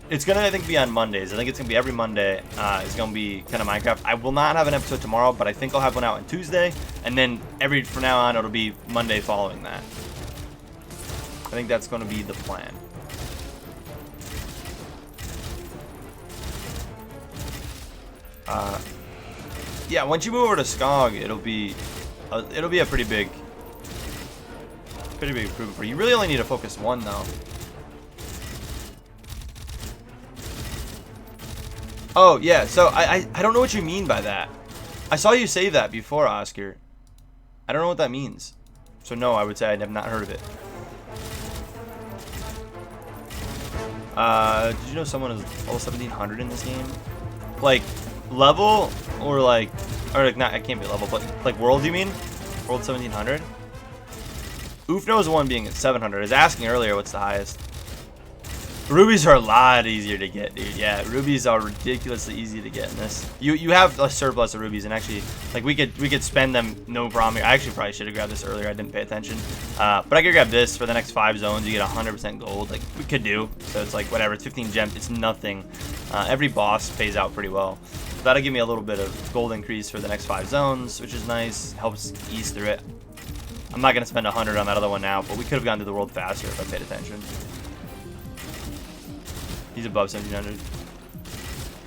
It's going to, I think, be on Mondays. I think it's going to be every Monday. It's going to be kind of Minecraft. I will not have an episode tomorrow, but I think I'll have one out on Tuesday, and then from now on, it'll be Monday following that. I think that's going to be the plan. Yeah, once you move over to Skog, it'll be a pretty big improvement for you. You really only need to focus 1 though. Oh yeah, so I don't know what you mean by that. I saw you say that before, Oscar. I don't know what that means. So no, I would say I have not heard of it. Did you know someone is level 1700 in this game? Like level or like not, I can't be level, but like world, you mean? World 1700? Oof knows one being at 700. I was asking earlier what's the highest. Rubies are a lot easier to get, dude. Yeah, rubies are ridiculously easy to get in this. You have a surplus of rubies, and actually, like we could spend them no problem. I actually probably should have grabbed this earlier. I didn't pay attention. But I could grab this for the next 5 zones. You get 100% gold. Like we could do. So it's like whatever. It's 15 gems. It's nothing. Every boss pays out pretty well. So that'll give me a little bit of gold increase for the next 5 zones, which is nice. Helps ease through it. I'm not gonna spend 100 on that other one now, but we could have gotten to the world faster if I paid attention. He's above 1700.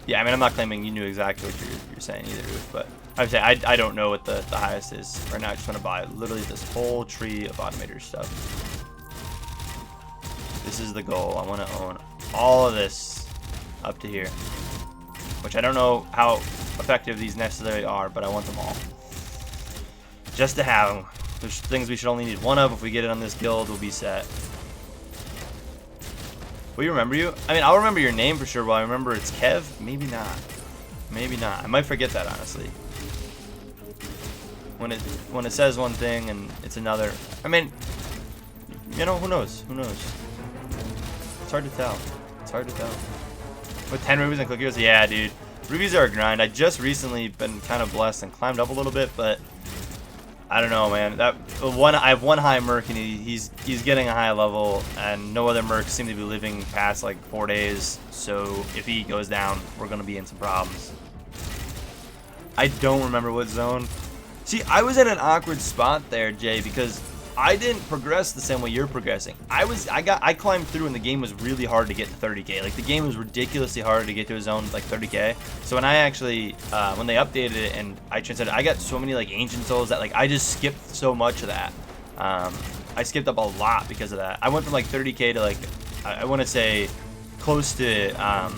Yeah, I mean, I'm not claiming you knew exactly what you're saying either, but I would say I don't know what the highest is right now. I just want to buy literally this whole tree of automator stuff. This is the goal. I want to own all of this up to here, which I don't know how effective these necessarily are, but I want them all. Just to have them. There's things we should only need 1 of. If we get it on this guild, we'll be set. Will you remember you? I mean, I'll remember your name for sure. Will I remember it's Kev? Maybe not. Maybe not. I might forget that, honestly. When it says one thing and it's another. I mean, you know, who knows? Who knows? It's hard to tell. It's hard to tell. With 10 rubies and clickers? Yeah, dude. Rubies are a grind. I just recently been kind of blessed and climbed up a little bit, but I don't know, man. I have 1 high merc, and he's getting a high level, and no other mercs seem to be living past like 4 days. So if he goes down, we're gonna be in some problems. I don't remember what zone. See, I was in an awkward spot there, Jay, because I didn't progress the same way you're progressing. I climbed through, and the game was really hard to get to 30k. Like the game was ridiculously hard to get to a zone like 30k. So when I actually when they updated it and I transcended, I got so many like ancient souls that like I just skipped so much of that. I skipped up a lot because of that. I went from like 30k to like I want to say close to I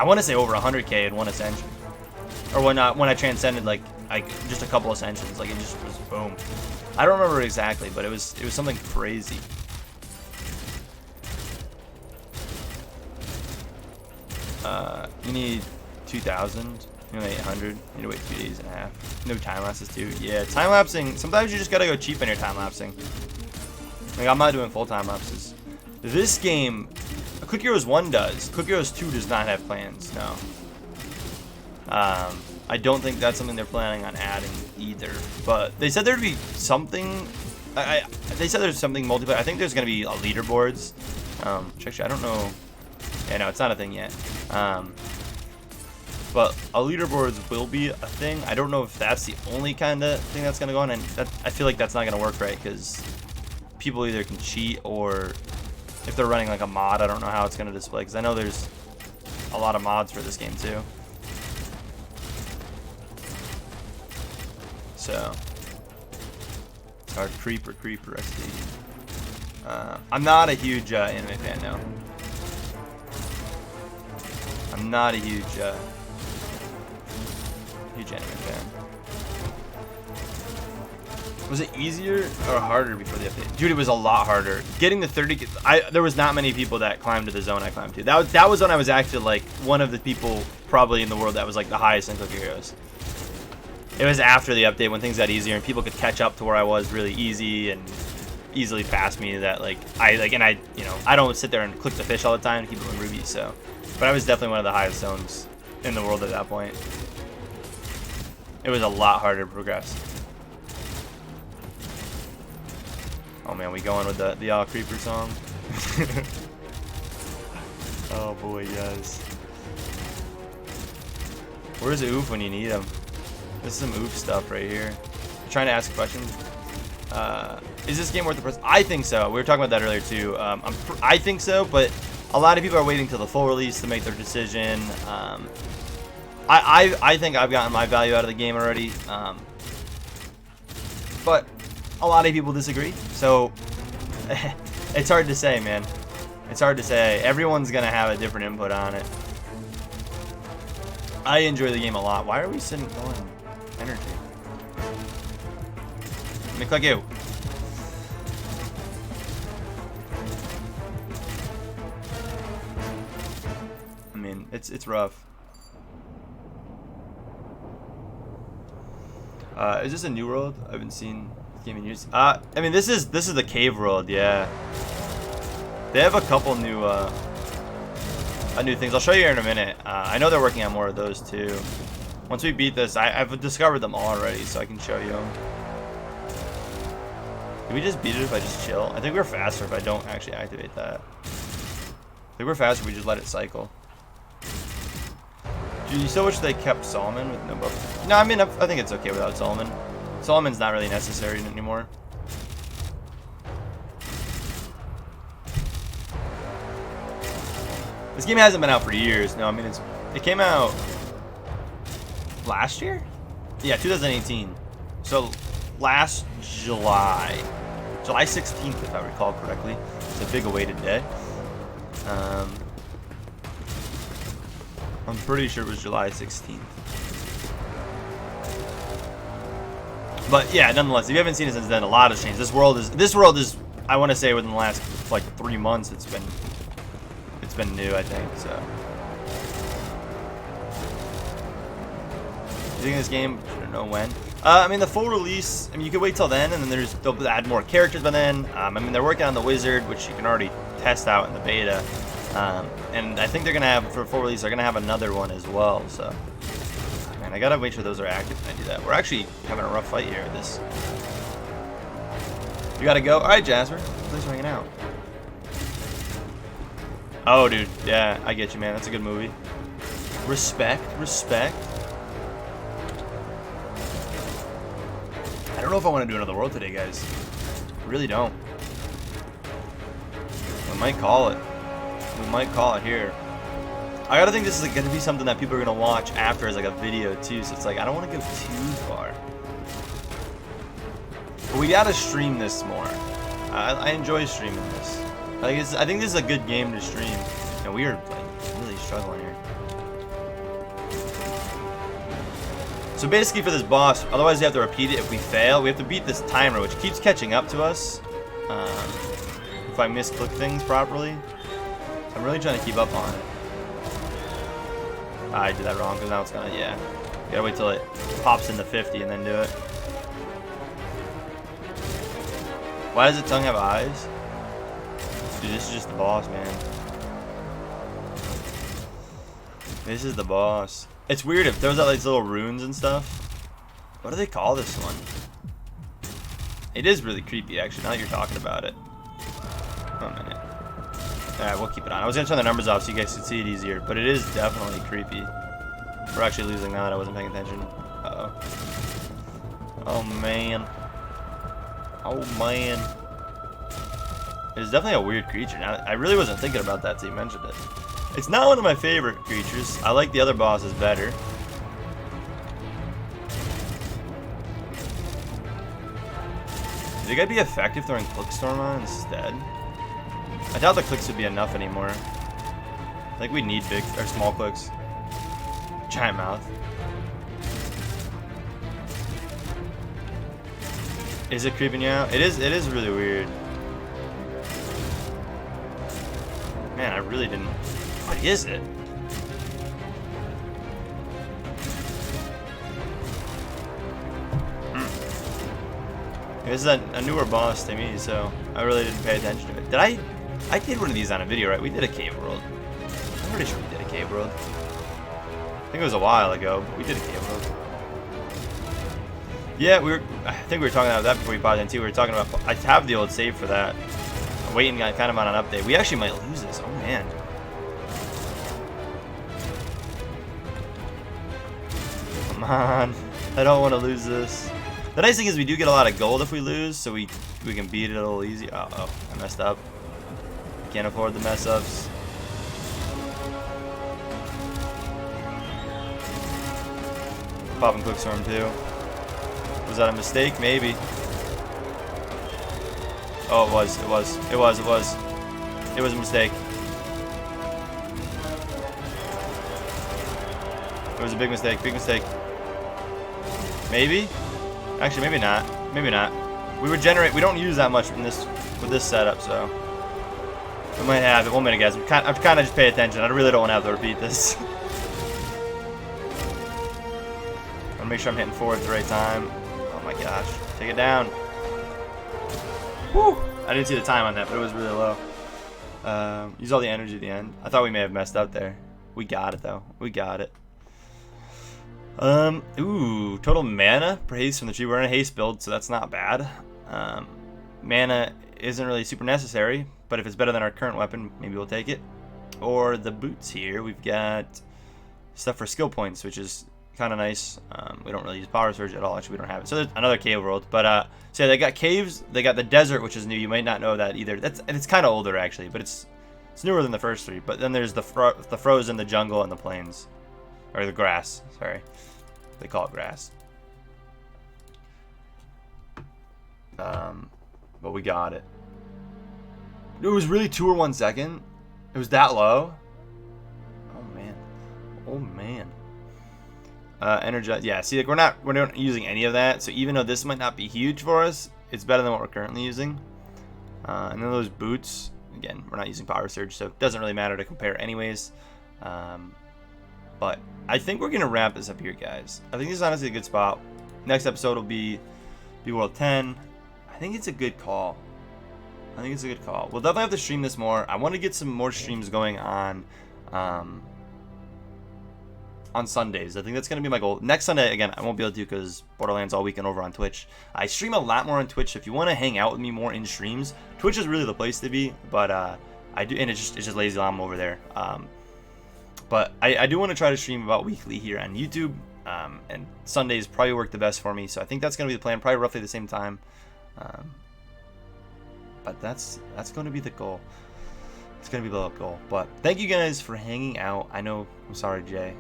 want to say over 100k in 1 ascension, or when I transcended like just a couple ascensions. Like it just was boom. I don't remember exactly, but it was something crazy. You need 2,000. You need 800. You need to wait 2 days and a half. No time lapses too. Yeah, time lapsing. Sometimes you just gotta go cheap on your time lapsing. Like I'm not doing full time lapses. This game, Click Heroes 1 does. Click Heroes 2 does not have plans. No. I don't think that's something they're planning on adding either. But they said there'd be something. They said there's something multiplayer. I think there's gonna be leaderboards. Actually, I don't know. Yeah, no, it's not a thing yet. But leaderboards will be a thing. I don't know if that's the only kind of thing that's gonna go on, and I feel like that's not gonna work right because people either can cheat or if they're running like a mod, I don't know how it's gonna display because I know there's a lot of mods for this game too. So, our Creeper SD. I'm not a huge anime fan now. I'm not a huge anime fan. Was it easier or harder before the update? Dude, it was a lot harder. Getting the 30, there was not many people that climbed to the zone I climbed to. That was when I was actually like one of the people probably in the world that was like the highest in Click Heroes. It was after the update when things got easier and people could catch up to where I was really easy and easily pass me. That like I you know, I don't sit there and click the fish all the time to keep them in rubies. So, but I was definitely one of the highest zones in the world at that point. It was a lot harder to progress. Oh man, we going with the All Creeper song? Oh boy, yes. Where's the oof when you need him? This is some oof stuff right here. I'm trying to ask a question. Is this game worth the price? I think so. We were talking about that earlier too. I think so, but a lot of people are waiting till the full release to make their decision. I think I've gotten my value out of the game already. But a lot of people disagree. So it's hard to say, man. It's hard to say. Everyone's gonna have a different input on it. I enjoy the game a lot. Why are we sitting on energy? Let me click you. I mean, it's rough. Is this a new world? I haven't seen the game in years. I mean, this is the cave world, yeah. They have a couple new things. I'll show you here in a minute. I know they're working on more of those too. Once we beat this, I've discovered them all already, so I can show you them. Did we just beat it if I just chill? I think we're faster if I don't actually activate that. I think we're faster if we just let it cycle. Do you still wish they kept Solomon with no buff? No, I mean, I think it's okay without Solomon. Solomon's not really necessary anymore. This game hasn't been out for years. No, I mean, it came out last year? Yeah, 2018. So last July 16th, if I recall correctly. It's a big awaited day. I'm pretty sure it was July 16th. But yeah, nonetheless, if you haven't seen it since then, a lot has changed. This world is I want to say within the last like 3 months it's been new, I think. So you think this game? I don't know when. I mean, the full release, I mean, you could wait till then, and then they'll add more characters by then. I mean, they're working on the wizard, which you can already test out in the beta. And I think they're gonna have, for full release, they're gonna have another one as well. So, man, I gotta make sure those are active when I do that. We're actually having a rough fight here with this. You gotta go. All right, Jasper. Thanks for hanging out. Oh, dude. Yeah, I get you, man. That's a good movie. Respect. I don't know if I want to do another world today, guys. I really don't. We might call it. We might call it here. I gotta think this is going to be something that people are going to watch after as like a video too. So it's like, I don't want to go too far. But we gotta stream this more. I enjoy streaming this. Like, I think this is a good game to stream. And we are like really struggling here. So basically for this boss, otherwise you have to repeat it if we fail. We have to beat this timer, which keeps catching up to us. If I misclick things properly. I'm really trying to keep up on it. I did that wrong because now it's gonna, yeah. You gotta wait till it pops into 50 and then do it. Why does the tongue have eyes? Dude, this is just the boss, man. This is the boss. It's weird, it throws out like these little runes and stuff. What do they call this one? It is really creepy, actually, now that you're talking about it. Oh, minute. Alright, we'll keep it on. I was gonna turn the numbers off so you guys could see it easier, but it is definitely creepy. We're actually losing now that I wasn't paying attention. Uh-oh. Oh, man. Oh, man. It's definitely a weird creature. Now, I really wasn't thinking about that until you mentioned it. It's not one of my favorite creatures. I like the other bosses better. Is it gonna be effective throwing Clickstorm on instead? I doubt the clicks would be enough anymore. I think we need big or small clicks. Giant mouth. Is it creeping you out? It is really weird. Man, I really didn't. What is it? This is a newer boss to me, so I really didn't pay attention to it. I did one of these on a video, right? We did a cave world. I'm pretty sure we did a cave world. I think it was a while ago, but we did a cave world. Yeah, I think we were talking about that before we popped in too. We were talking about, I have the old save for that. I'm waiting kind of on an update. We actually might lose this. Oh man. Come on. I don't want to lose this. The nice thing is we do get a lot of gold if we lose, so we can beat it a little easy. Uh-oh, I messed up. Can't afford the mess ups. Popping Quickstorm too. Was that a mistake? Maybe. Oh, it was a mistake. It was a big mistake. Maybe? Actually, maybe not. Maybe not. We don't use that much with this setup, so we might have it. 1 minute, guys. I'm kind of just pay attention. I really don't want to have to repeat this. I want to make sure I'm hitting forward at the right time. Oh my gosh. Take it down. Whew. I didn't see the time on that, but it was really low. Use all the energy at the end. I thought we may have messed up there. We got it, though. We got it. Ooh, total mana per haste from the tree. We're in a haste build, so that's not bad. Mana isn't really super necessary, but if it's better than our current weapon, maybe we'll take it. Or the boots here. We've got stuff for skill points, which is kind of nice. We don't really use power surge at all. Actually, we don't have it. So there's another cave world. But so yeah, they got caves. They got the desert, which is new. You might not know that either. It's kind of older actually, but it's newer than the first three. But then there's the frozen, the jungle, and the plains, or the grass. Sorry, they call it grass. But we got it. It was really 2 or 1 second. It was that low. Oh man. Oh man. Energize. Yeah. See, like we're not using any of that. So even though this might not be huge for us, it's better than what we're currently using. And then those boots. Again, we're not using power surge, so it doesn't really matter to compare anyways. But I think we're gonna wrap this up here, guys. I think this is honestly a good spot. Next episode will be World 10. I think it's a good call. We'll definitely have to stream this more. I want to get some more streams going on Sundays. I think that's going to be my goal. Next Sunday, again, I won't be able to do because Borderlands all weekend over on Twitch. I stream a lot more on Twitch. If you want to hang out with me more in streams, Twitch is really the place to be. But I do, and it's just lazy llama over there. But I do want to try to stream about weekly here on YouTube. And Sundays probably work the best for me. So I think that's going to be the plan. Probably roughly the same time. But that's going to be the goal. It's going to be the goal. But thank you guys for hanging out. I'm sorry, Jay.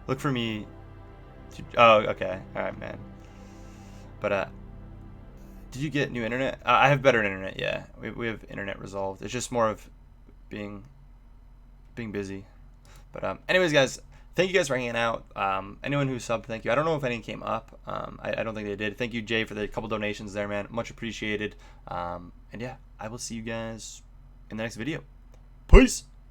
Look for me. Oh, okay. All right, man. But did you get new internet? I have better internet. Yeah, we have internet resolved. It's just more of being busy. But anyways, guys, thank you guys for hanging out. Anyone who subbed, thank you. I don't know if any came up. I don't think they did. Thank you, Jay, for the couple donations there, man. Much appreciated. And yeah, I will see you guys in the next video. Peace.